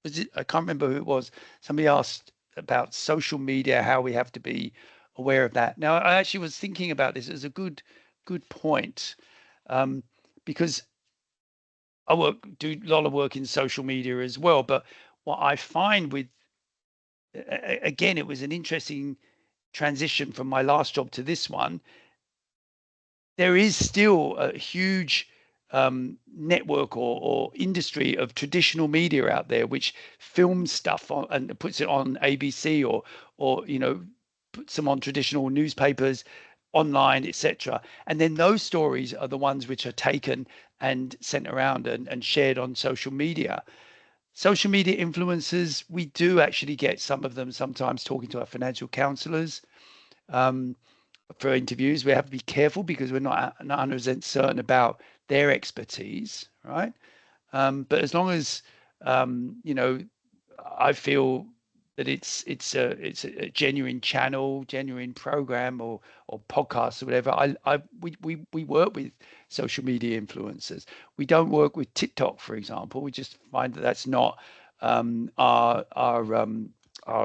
I can't remember who it was. Somebody asked about social media, how we have to be aware of that. Now, I actually was thinking about this as a good point, because I do a lot of work in social media as well. But what I find again, it was an interesting transition from my last job to this one. There is still a huge network or industry of traditional media out there which films stuff on and puts it on ABC or puts them on traditional newspapers, online, etc. And then those stories are the ones which are taken and sent around and shared on social media. Social media influencers, we do actually get some of them sometimes talking to our financial counselors for interviews. We have to be careful because we're not 100% certain about their expertise, right? But as long as I feel that it's a genuine channel, genuine program, or podcast or whatever. We work with social media influencers. We don't work with TikTok, for example. We just find that that's not our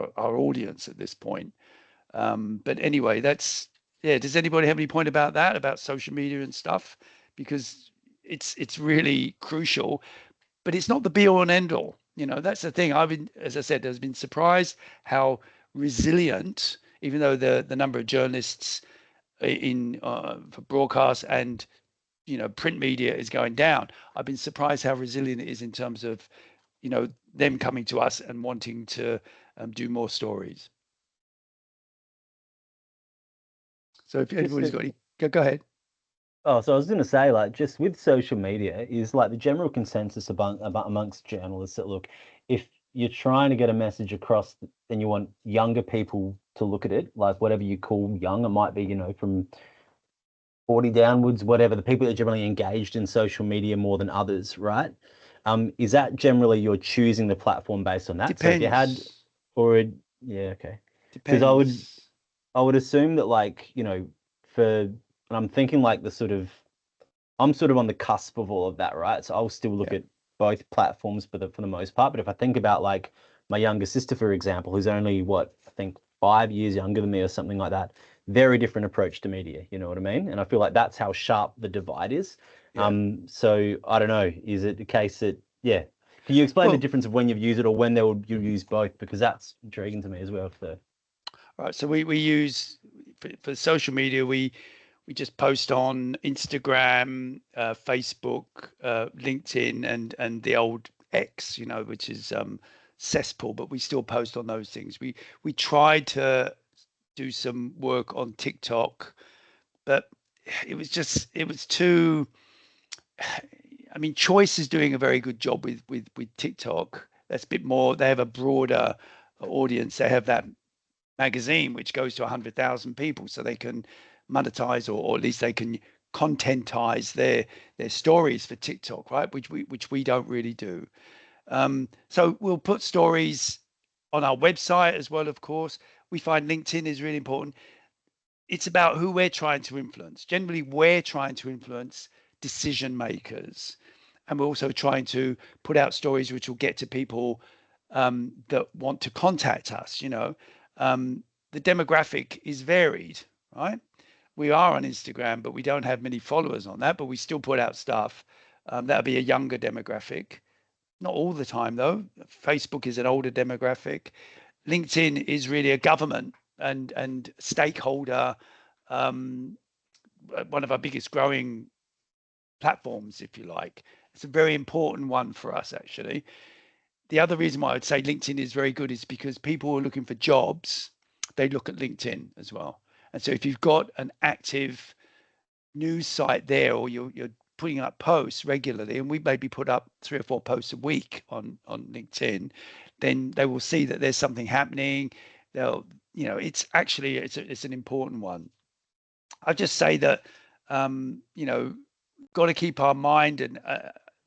audience at this point. But anyway, does anybody have any point about that, about social media and stuff? Because it's really crucial, but it's not the be all and end all. That's the thing. As I said, been surprised how resilient, even though the number of journalists for broadcast and print media is going down. I've been surprised how resilient it is in terms of them coming to us and wanting to do more stories. So if anybody's got any, go ahead. Oh, so I was going to say, like, just with social media, is like the general consensus about amongst journalists that look, if you're trying to get a message across and you want younger people to look at it, like whatever you call young, it might be, from 40 downwards, whatever, the people that are generally engaged in social media more than others, right? Is that generally you're choosing the platform based on that? Depends. So if you had, okay. Depends. Because I would assume that, like, and I'm thinking like I'm sort of on the cusp of all of that, right? So I'll still look at both platforms for the most part. But if I think about like my younger sister, for example, who's only I think 5 years younger than me or something like that, very different approach to media, you know what I mean? And I feel like that's how sharp the divide is. Yeah. So I don't know, is it the case that, can you explain the difference of when you've used it or when you use both? Because that's intriguing to me as well. So. Right. So we use for social media, we we just post on Instagram, Facebook, LinkedIn, and the old X, which is cesspool, but we still post on those things. We tried to do some work on TikTok, but it was too. I mean, Choice is doing a very good job with TikTok. That's a bit more. They have a broader audience. They have that magazine which goes to 100,000 people, so they can monetize, or at least they can contentize their stories for TikTok, right? Which we don't really do. So we'll put stories on our website as well. Of course, we find LinkedIn is really important. It's about who we're trying to influence. Generally, we're trying to influence decision makers, and we're also trying to put out stories which will get to people that want to contact us. The demographic is varied, right? We are on Instagram, but we don't have many followers on that, but we still put out stuff. That'll be a younger demographic. Not all the time, though. Facebook is an older demographic. LinkedIn is really a government and stakeholder, one of our biggest growing platforms, if you like. It's a very important one for us, actually. The other reason why I would say LinkedIn is very good is because people who are looking for jobs, they look at LinkedIn as well. And so if you've got an active news site there, or you're putting up posts regularly, and we maybe put up 3 or 4 posts a week on LinkedIn, then they will see that there's something happening. They'll, it's actually, it's an important one. I just say that, got to keep our mind, and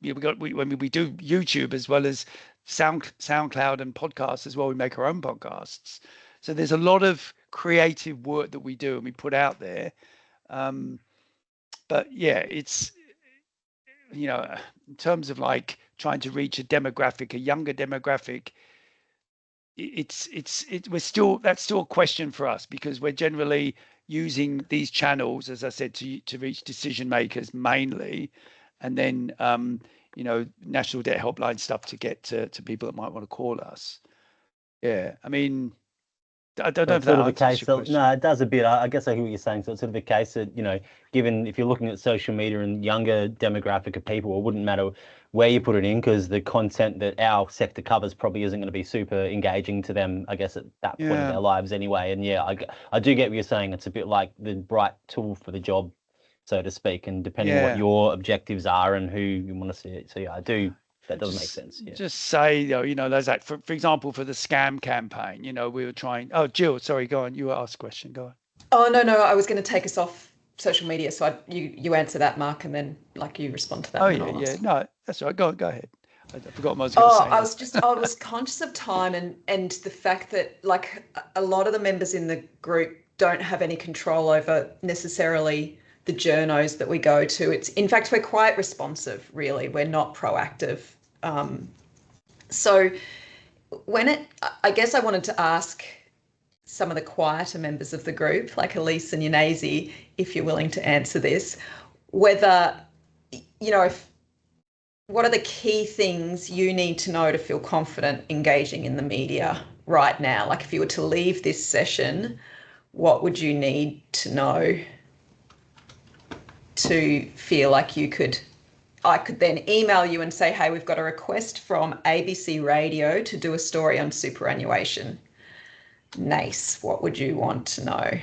when we do YouTube as well as SoundCloud and podcasts as well, we make our own podcasts. So there's a lot of creative work that we do and we put out there. But yeah, it's, in terms of like trying to reach a younger demographic, that's still a question for us, because we're generally using these channels, as I said, to reach decision makers mainly, and then national debt helpline stuff to get to people that might want to call us. Yeah, I mean, I don't know if that answers your question. No, it does a bit. I guess I hear what you're saying. So it's sort of a case that, given if you're looking at social media and younger demographic of people, it wouldn't matter where you put it in, because the content that our sector covers probably isn't going to be super engaging to them, I guess, at that point of their lives anyway. And yeah, I do get what you're saying. It's a bit like the right tool for the job, so to speak, and depending on what your objectives are and who you want to see it. So yeah, I do. That does make sense. Yeah. Just say, there's like, for example, for the scam campaign, we were trying. Oh, Jill, sorry, go on. You asked a question. Go on. Oh, no, I was going to take us off social media. So you answer that, Mark, and then you respond to that. Oh, yeah. No, that's all right. Go ahead. I forgot what I was going to say. I was conscious of time and the fact that a lot of the members in the group don't have any control over necessarily the journos that we go to. In fact, we're quite responsive, really. We're not proactive. So I guess I wanted to ask some of the quieter members of the group, like Elise and Yunazi, if you're willing to answer this, whether, what are the key things you need to know to feel confident engaging in the media right now? Like if you were to leave this session, what would you need to know to feel like I could then email you and say, hey, we've got a request from ABC Radio to do a story on superannuation. Nice. What would you want to know?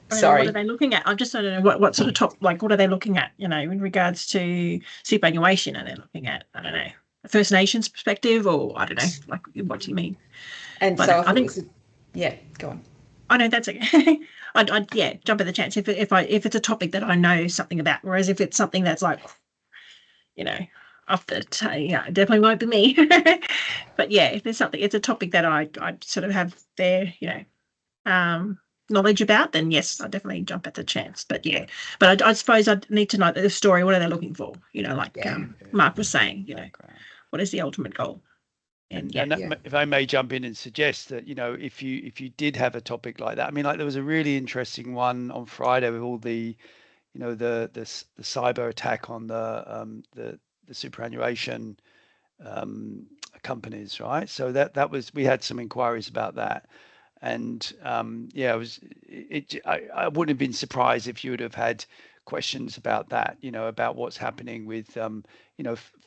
Sorry. What are they looking at? I just don't know what sort of what are they looking at, in regards to superannuation? Are they looking at, I don't know, a First Nations perspective, or I don't know, what do you mean? And but so I think, go on. I know that's okay. I'd jump at the chance if it's a topic that I know something about. Whereas if it's something that's off the it definitely won't be me. But yeah, if there's something, it's a topic that I sort of have there, knowledge about, then yes, I definitely jump at the chance. But yeah, but I suppose I'd need to know the story. What are they looking for? Mark was saying, what is the ultimate goal? And if I may jump in and suggest that, if you did have a topic like that, I mean, there was a really interesting one on Friday with all the, the cyber attack on the superannuation companies, right? So that was, we had some inquiries about that. And yeah, I wouldn't have been surprised if you would have had questions about that, about what's happening with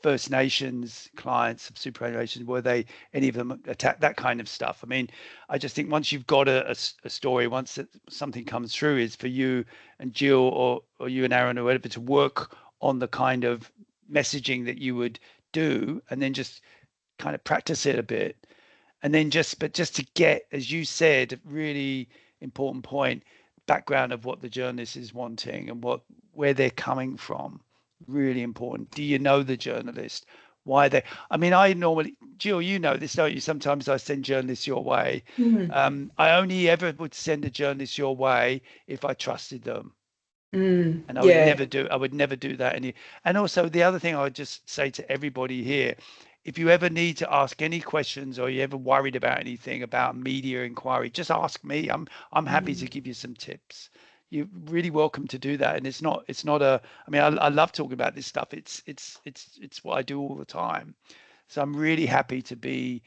First Nations clients of superannuation. Were they, any of them, attacked, that kind of stuff? I mean, I just think once you've got a story, once something comes through, is for you and Jill, or you and Aaron, or whatever, to work on the kind of messaging that you would do, and then just kind of practice it a bit. And then just to get, as you said, a really important point, background of what the journalist is wanting and where they're coming from. Really important. Do you know the journalist? Why they? I mean, I normally, Jill, you know this, don't you? Sometimes I send journalists your way. I only ever would send a journalist your way if I trusted them. And I would never do that. And also the other thing I would just say to everybody here, if you ever need to ask any questions, or you're ever worried about anything about media inquiry, just ask me. I'm happy to give you some tips. You're really welcome to do that. And it's not a, I mean, I love talking about this stuff. It's what I do all the time. So I'm really happy to be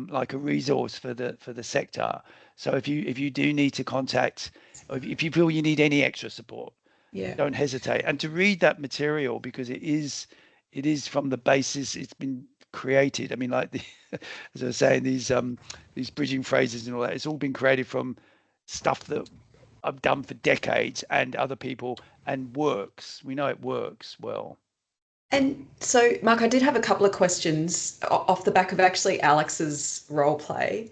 like a resource for the sector. So if you do need to contact, or if you feel you need any extra support, don't hesitate. And to read that material, because it is from the basis it's been created. I mean, like as I was saying, these bridging phrases and all that, it's all been created from stuff that I've done for decades and other people, and works. We know it works well. And so, Mark, I did have a couple of questions off the back of actually Alex's role play.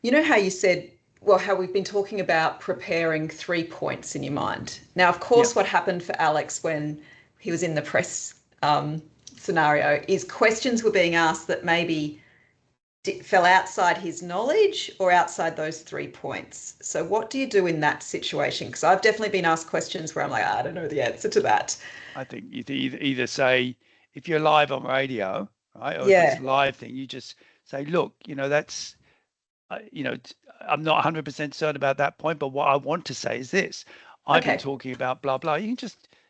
You know how you said, well, how we've been talking about preparing 3 points in your mind. Now, of course, what happened for Alex when he was in the press scenario is questions were being asked that maybe fell outside his knowledge or outside those 3 points. So what do you do in that situation? Because I've definitely been asked questions where I'm like, I don't know the answer to that. I think you either say, if you're live on radio, right, or if it's a live thing, you just say, look, that's, I'm not 100% certain about that point, but what I want to say is this. I've been talking about blah, blah. You can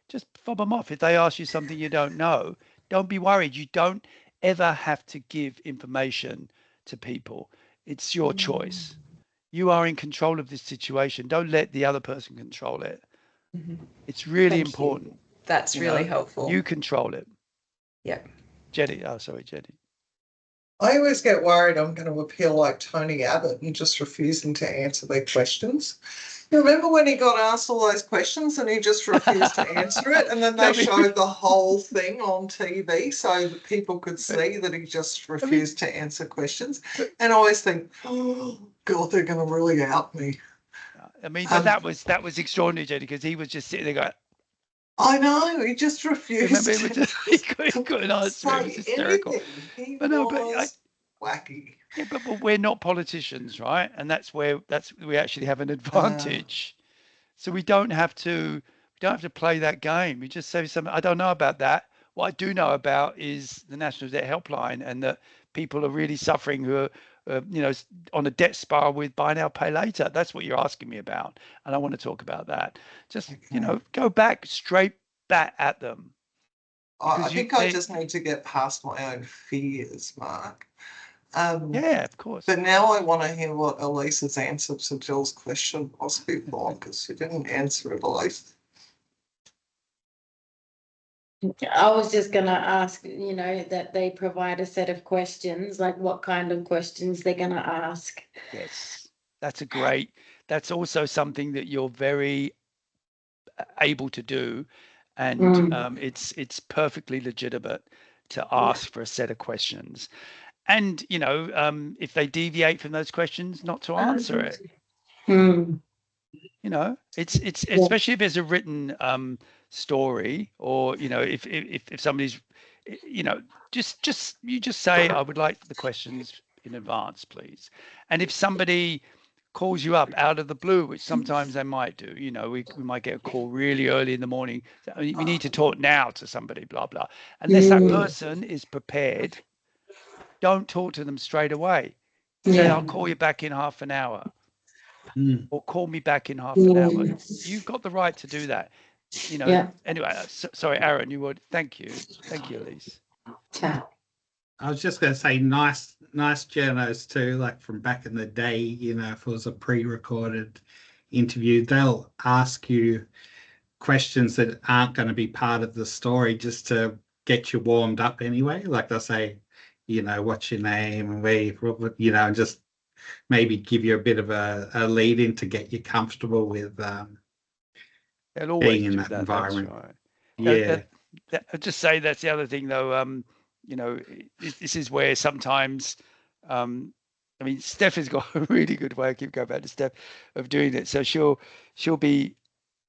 just fob them off. If they ask you something you don't know, don't be worried. You don't ever have to give information to people. It's your choice. You are in control of this situation. Don't let the other person control it. It's really important. That's really helpful. You control it. Yeah. Jenny. Oh, sorry, Jenny. I always get worried I'm going to appear like Tony Abbott and just refusing to answer their questions. You remember when he got asked all those questions and he just refused to answer it, and then they showed the whole thing on TV so that people could see that he just refused to answer questions. And I always think, oh God, they're going to really out me. I mean, but that was extraordinary, Jenny, because he was just sitting there going, I know, he just refused. Remember, he couldn't answer. It was hysterical. But no, but wacky. Yeah, but we're not politicians, right? And that's where we actually have an advantage. So we don't have to play that game. We just say something. I don't know about that. What I do know about is the National Debt Helpline, and that people are really suffering who are on a debt spiral with buy now, pay later. That's what you're asking me about. And I want to talk about that. Just, go straight back at them. I think I just need to get past my own fears, Mark. Yeah, of course. But now I want to hear what Elise's answer to Jill's question was before, because she didn't answer it, Elise. I was just going to ask, that they provide a set of questions, like what kind of questions they're going to ask. Yes, that's also something that you're very able to do. And it's perfectly legitimate to ask for a set of questions. And, if they deviate from those questions, not to answer it. It's especially if there's a written story, or if somebody's just say, I would like the questions in advance, please. And if somebody calls you up out of the blue, which sometimes they might do, we might get a call really early in the morning, we need to talk now to somebody, blah blah. Unless that person is prepared, don't talk to them straight away. Say, I'll call you back in half an hour. Or call me back in half an hour. You've got the right to do that. Anyway, sorry, Aaron, you would. Thank you, Elise. Ciao. I was just going to say, nice journos too, like from back in the day, if it was a pre-recorded interview, they'll ask you questions that aren't going to be part of the story just to get you warmed up anyway. Like they'll say, what's your name and where and just maybe give you a bit of a lead in to get you comfortable with being in that environment. That's right. Yeah. I'll just say that's the other thing though. This is where sometimes, Steph has got a really good way. I keep going back to Steph of doing it. So she'll be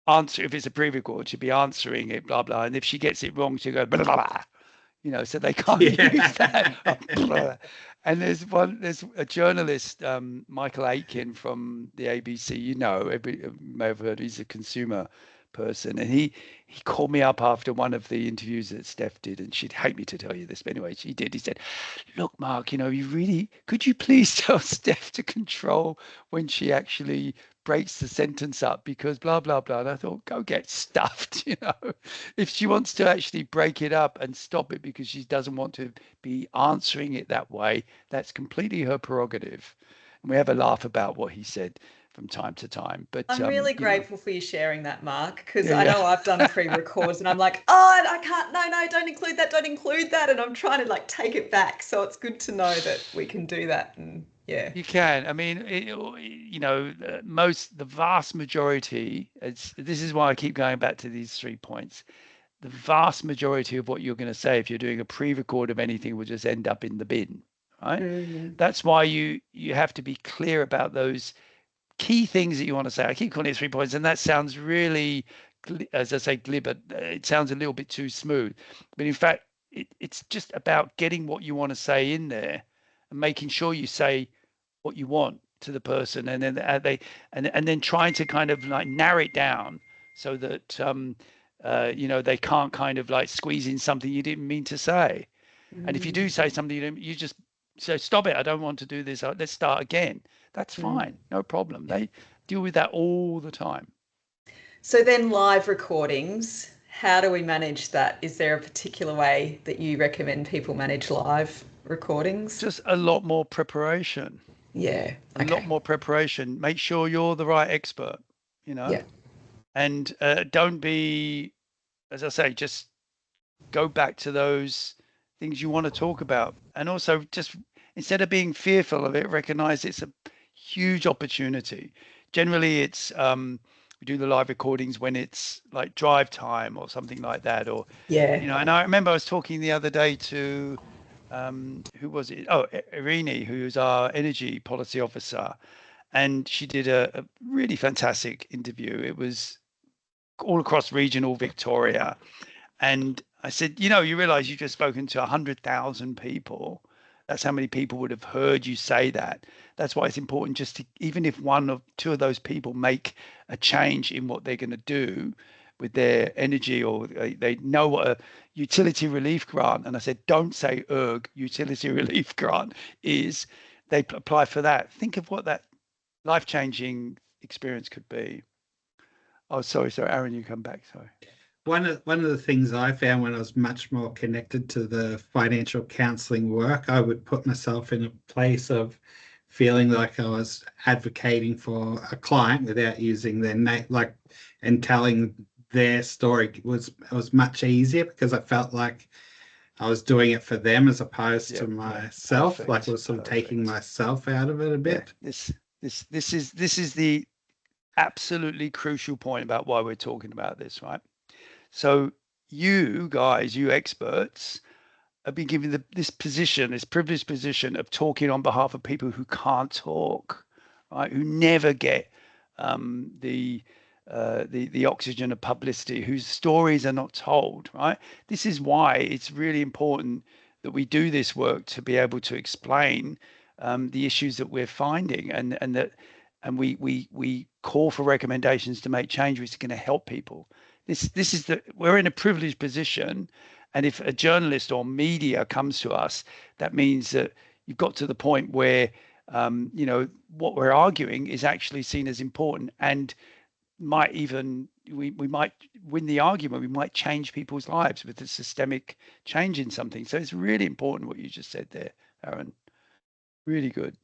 if it's a pre-record, she'll be answering it, blah blah, and if she gets it wrong, she'll go blah blah blah. So they can't use that. And there's a journalist, Michael ICAN from the ABC. Everybody may have heard. He's a consumer person, and he called me up after one of the interviews that Steph did, and she'd hate me to tell you this, but anyway, she did. He said, "Look, Mark, could you please tell Steph to control when she actually breaks the sentence up, because blah blah blah." And I thought, go get stuffed. If she wants to actually break it up and stop it because she doesn't want to be answering it that way, that's completely her prerogative. And we have a laugh about what he said from time to time. But I'm really grateful for you sharing that, Mark, because I know I've done pre-records and I'm like, I can't, no, don't include that. And I'm trying to take it back. So it's good to know that we can do that. And yeah, you can. The vast majority, this is why I keep going back to these 3 points. The vast majority of what you're going to say, if you're doing a pre-record of anything, will just end up in the bin, right? Mm-hmm. That's why you have to be clear about those key things that you want to say. I keep calling it 3 points, and that sounds really, as I say, glib. It sounds a little bit too smooth, but in fact, it's just about getting what you want to say in there and making sure you say what you want to the person, and then and then trying to kind of narrow it down so that they can't kind of squeeze in something you didn't mean to say. And if you do say something you just say, stop it, I don't want to do this, let's start again. That's fine, no problem. They deal with that all the time. So then live recordings, how do we manage that? Is there a particular way that you recommend people manage live recordings? Just a lot more preparation. Yeah. A lot more preparation. Make sure you're the right expert, Yeah. And don't be, as I say, just go back to those things you want to talk about. And also just, instead of being fearful of it, recognize it's a huge opportunity. Generally, it's we do the live recordings when it's like drive time or something like that, or And I remember I was talking the other day to who was it? Oh, Irini, who's our energy policy officer, and she did a really fantastic interview. It was all across regional Victoria, and I said, you realize you've just spoken to 100,000 people. That's how many people would have heard you say that. That's why it's important just to, even if one or two of those people make a change in what they're going to do with their energy, or they know what a utility relief grant, and I said, don't say utility relief grant is, they apply for that. Think of what that life-changing experience could be. Oh, sorry, Aaron, you come back, sorry. One of the things I found when I was much more connected to the financial counselling work, I would put myself in a place of feeling like I was advocating for a client without using their name, and telling their story was much easier, because I felt like I was doing it for them as opposed to myself. Perfect. Like I was sort of taking myself out of it a bit. Yeah. This is the absolutely crucial point about why we're talking about this, right? So you guys, you experts, have been given this privileged position of talking on behalf of people who can't talk, right? Who never get the oxygen of publicity, whose stories are not told, right? This is why it's really important that we do this work, to be able to explain the issues that we're finding, and we call for recommendations to make change which is going to help people. We're in a privileged position, and if a journalist or media comes to us, that means that you've got to the point where what we're arguing is actually seen as important, and might even we might win the argument. We might change people's lives with a systemic change in something. So it's really important what you just said there, Aaron. Really good.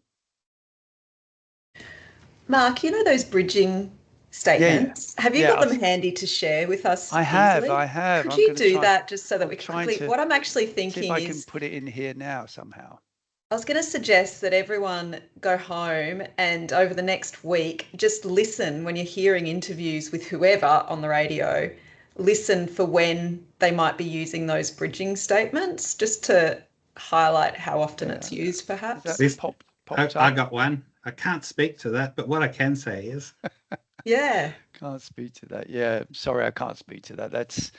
Mark, you know those bridging statements? Have you got them handy to share with us? I have. Could you do that just so that we quickly? What I'm actually thinking is, if I can put it in here now somehow. I was going to suggest that everyone go home and over the next week, just listen when you're hearing interviews with whoever on the radio, listen for when they might be using those bridging statements, just to highlight how often it's used, perhaps. I got one. I can't speak to that, but what I can say is. Yeah. Can't speak to that. Yeah. Sorry, I can't speak to that. That's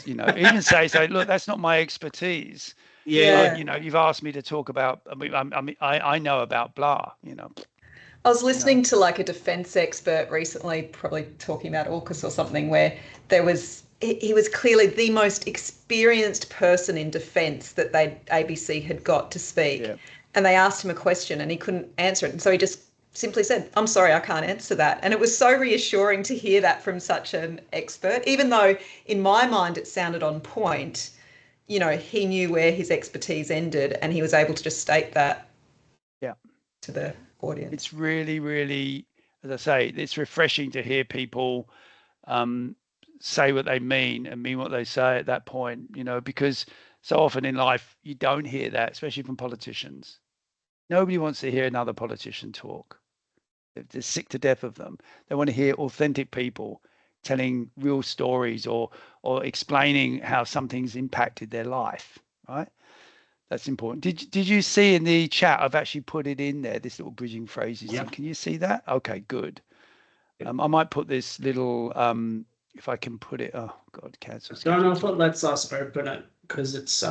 even say, look, that's not my expertise. Yeah. You've asked me to talk about, I know about blah, I was listening to like a defense expert recently, probably talking about AUKUS or something, where he was clearly the most experienced person in defense that ABC had got to speak. Yeah. And they asked him a question and he couldn't answer it. And so he just simply said, "I'm sorry, I can't answer that." And it was so reassuring to hear that from such an expert, even though in my mind it sounded on point. He knew where his expertise ended and he was able to just state that to the audience. It's really, really, as I say, it's refreshing to hear people say what they mean and mean what they say at that point, because so often in life you don't hear that, especially from politicians. Nobody wants to hear another politician talk. They're sick to death of them. They want to hear authentic people telling real stories or explaining how something's impacted their life, right? That's important. Did you see in the chat, I've actually put it in there, this little bridging phrases. Yeah. Can you see that? Okay, good. I might put this little, if I can put it, oh God, cancel. I don't know if it lets us open it because it's...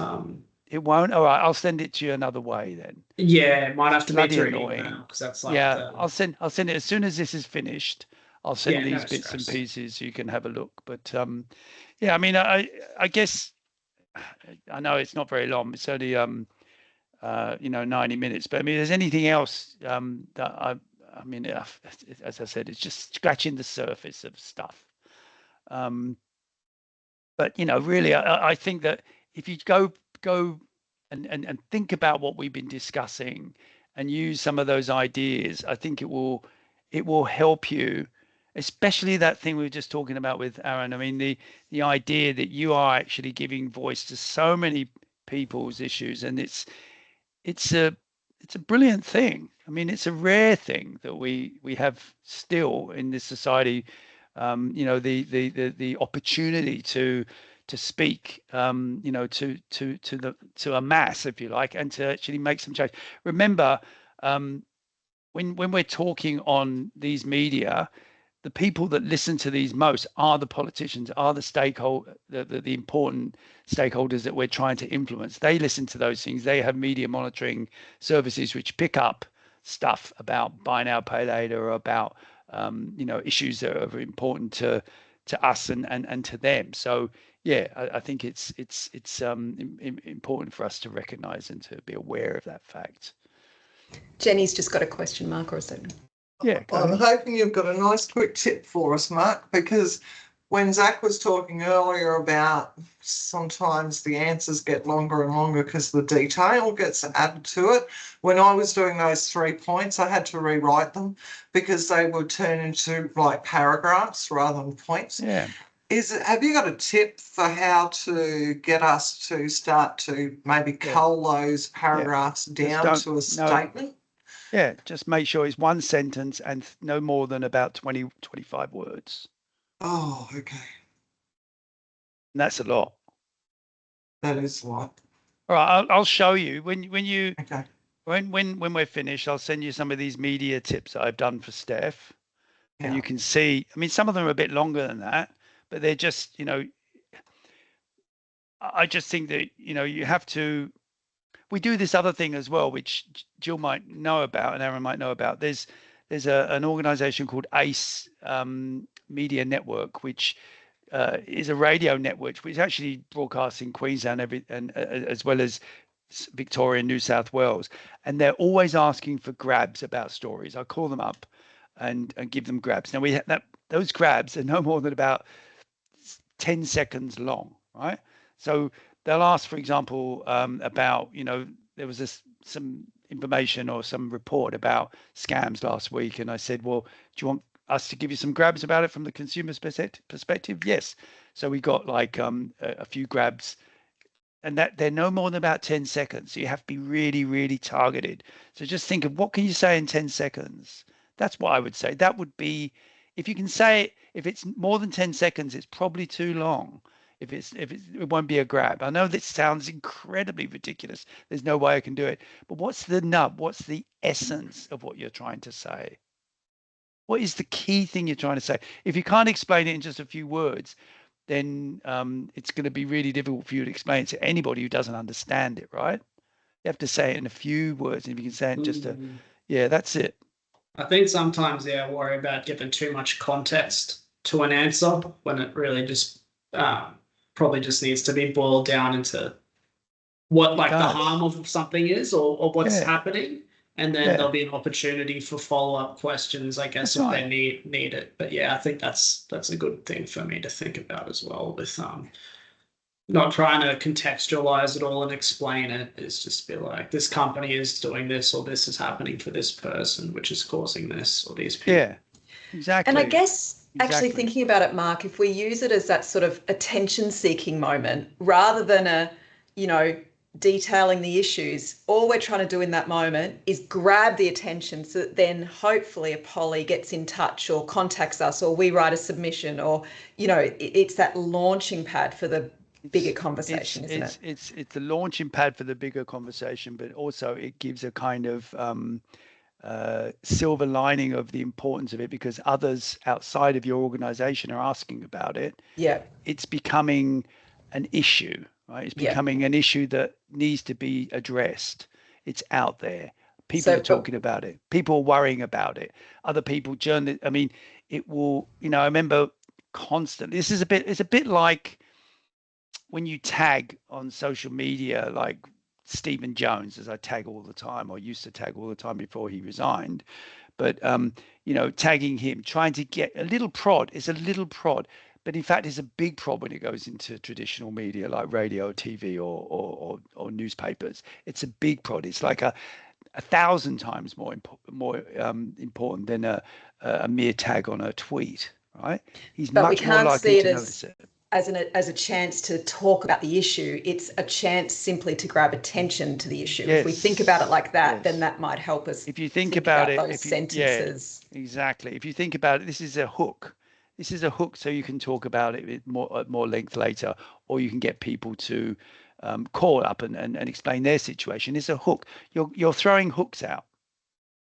It won't? All right, I'll send it to you another way then. Yeah, it might have to be through annoying because that's like I'll send it as soon as this is finished. I'll send these bits and pieces so you can have a look. But I guess I know it's not very long. It's only 90 minutes. But there's anything else that as I said, it's just scratching the surface of stuff. But really, I think that if you go and think about what we've been discussing and use some of those ideas, I think it will help you, especially that thing we were just talking about with Aaron. The idea that you are actually giving voice to so many people's issues, and it's a brilliant thing. It's a rare thing that we have still in this society. The opportunity to speak, to a mass, if you like, and to actually make some change. Remember, when we're talking on these media, the people that listen to these most are the politicians, are the important stakeholders that we're trying to influence. They listen to those things. They have media monitoring services which pick up stuff about buy now, pay later, or about issues that are important to us and to them. So yeah, I think it's important for us to recognise and to be aware of that fact. Jenny's just got a question mark or a statement. Yeah, I'm hoping you've got a nice quick tip for us, Mark, because when Zach was talking earlier about sometimes the answers get longer and longer because the detail gets added to it, when I was doing those 3 points, I had to rewrite them because they would turn into like paragraphs rather than points. Yeah. Have you got a tip for how to get us to start to maybe cull those paragraphs down to a statement? Yeah, just make sure it's one sentence and no more than about 20, 25 words. Oh, okay. And that's a lot. That is a lot. All right, I'll show you when we're finished. I'll send you some of these media tips that I've done for Steph, and you can see. Some of them are a bit longer than that, but they're just I just think that you have to. We do this other thing as well, which Jill might know about and Aaron might know about. There's an organization called ACE Media Network, which is a radio network which actually broadcasts in Queensland and as well as Victoria and New South Wales. And they're always asking for grabs about stories. I call them up and give them grabs. Now those grabs are no more than about 10 seconds long, right? So they'll ask, for example, about, there was some information or some report about scams last week, and I said, well, do you want us to give you some grabs about it from the consumer's perspective? Yes. So we got like a few grabs, and that they're no more than about 10 seconds. So you have to be really, really targeted. So just think of what can you say in 10 seconds? That's what I would say. That would be, if you can say it, if it's more than 10 seconds, it's probably too long. It won't be a grab. I know this sounds incredibly ridiculous. There's no way I can do it. But what's the nub? What's the essence of what you're trying to say? What is the key thing you're trying to say? If you can't explain it in just a few words, then it's going to be really difficult for you to explain it to anybody who doesn't understand it, right? You have to say it in a few words. And if you can say it in just that's it. I think sometimes, I worry about giving too much context to an answer when it really just probably just needs to be boiled down into what the harm of something is or what's happening. And then there'll be an opportunity for follow-up questions, I guess, if they need it. But I think that's a good thing for me to think about as well, with not trying to contextualize it all and explain it. It's just be like, this company is doing this, or this is happening for this person, which is causing this, or these people. Yeah, exactly. And I guess actually thinking about it, Mark, if we use it as that sort of attention-seeking moment, rather than detailing the issues, all we're trying to do in that moment is grab the attention so that then hopefully a poly gets in touch or contacts us, or we write a submission, or, it's that launching pad for the bigger conversation, isn't it? It's the launching pad for the bigger conversation, but also it gives a kind of silver lining of the importance of it, because others outside of your organization are asking about it. Yeah. It's becoming an issue, right? It's becoming an issue that needs to be addressed. It's out there. People are talking about it. People are worrying about it. Other people, journalists. I mean, it will. I remember constantly. It's a bit like when you tag on social media, like Stephen Jones, as I tag all the time, or used to tag all the time before he resigned. But tagging him, trying to get a little prod. It's a little prod. But in fact, it's a big prod when it goes into traditional media like radio, TV, or newspapers. It's a big prod. It's like a 1,000 times more important than a mere tag on a tweet, right? He's but much more likely to notice it. As a chance to talk about the issue. It's a chance simply to grab attention to the issue. If we think about it like that, then that might help us. If you think about it, those sentences. Exactly. If you think about it, this is a hook. This is a hook, so you can talk about it at more length later, or you can get people to call up and explain their situation. It's a hook. You're throwing hooks out.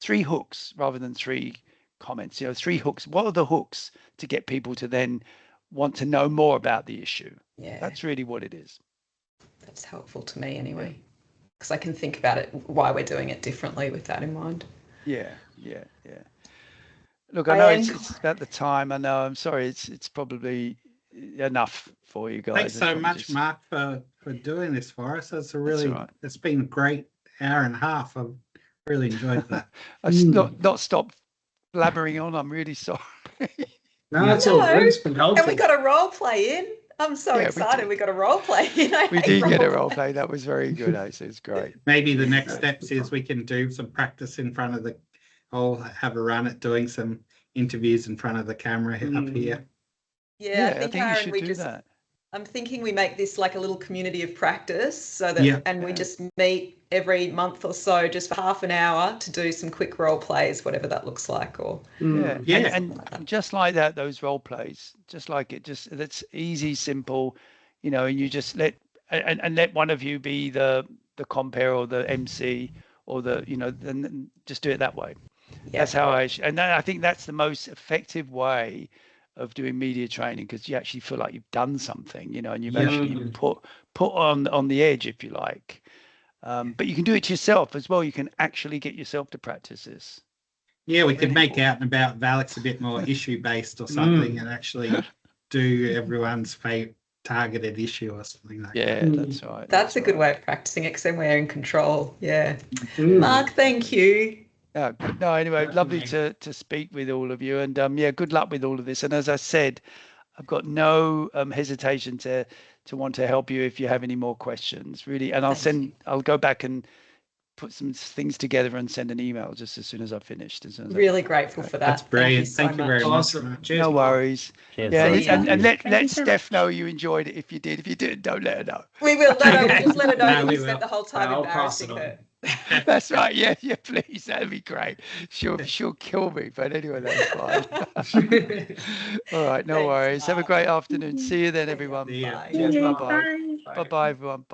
3 hooks rather than 3 comments. 3 hooks. What are the hooks to get people to then want to know more about the issue? Yeah, that's really what it is. That's helpful to me anyway, because I can think about it, why we're doing it differently with that in mind. Yeah. Look, I know it's about the time. I know. I'm sorry. It's probably enough for you guys. Thanks so much, Mark, for doing this for us. It's been a great hour and a half. I've really enjoyed that. I've not stopped blabbering on. I'm really sorry. No, that's all good. It's been helpful. And we got a role play in. I'm so excited. We got a role play in. We did get a role play. That was very good, Asa. It's great. Maybe the next steps is we can do some practice in front of I'll have a run at doing some interviews in front of the camera up here. Yeah, I think Aaron, we should do that. I'm thinking we make this like a little community of practice, so that we just meet every month or so, just for half an hour, to do some quick role plays, whatever that looks like. Or and just like that, those role plays, just like it, that's easy, simple, and you just let one of you be the compere or the MC or then just do it that way. That's how I think that's the most effective way of doing media training, because you actually feel like you've done something, and you've actually put on the edge, if you like. But you can do it yourself as well. You can actually get yourself to practice this. Yeah, we could make out and about Valix a bit more issue based or something, and actually do everyone's targeted issue or something like that. Yeah, that's right. That's a good way of practicing it, because then we're in control. Yeah. Mark, thank you. Yeah, good. No, anyway, lovely to speak with all of you, and yeah, good luck with all of this. And as I said, I've got no hesitation to want to help you if you have any more questions, really. And I'll go back and put some things together and send an email just as soon as I've finished. Really grateful for that. That's brilliant. Thank you so much. Very much. Awesome. Cheers, No Mark. worries. Cheers. Yeah, Thank and you. let Thank you so Steph know you enjoyed it if you did. If you didn't, don't let her know. We will. No, we'll just let her know No, that we you spent will. the whole time I'll pass it embarrassing on. her. That's right. Yeah, please. That'd be great. She'll kill me, but anyway, that's fine. All right, no Thanks, worries. Have a Mark. great afternoon. See you then, See ya. everyone. See ya. Bye. Cheers, Mark. Bye-bye. Bye. Bye-bye, everyone.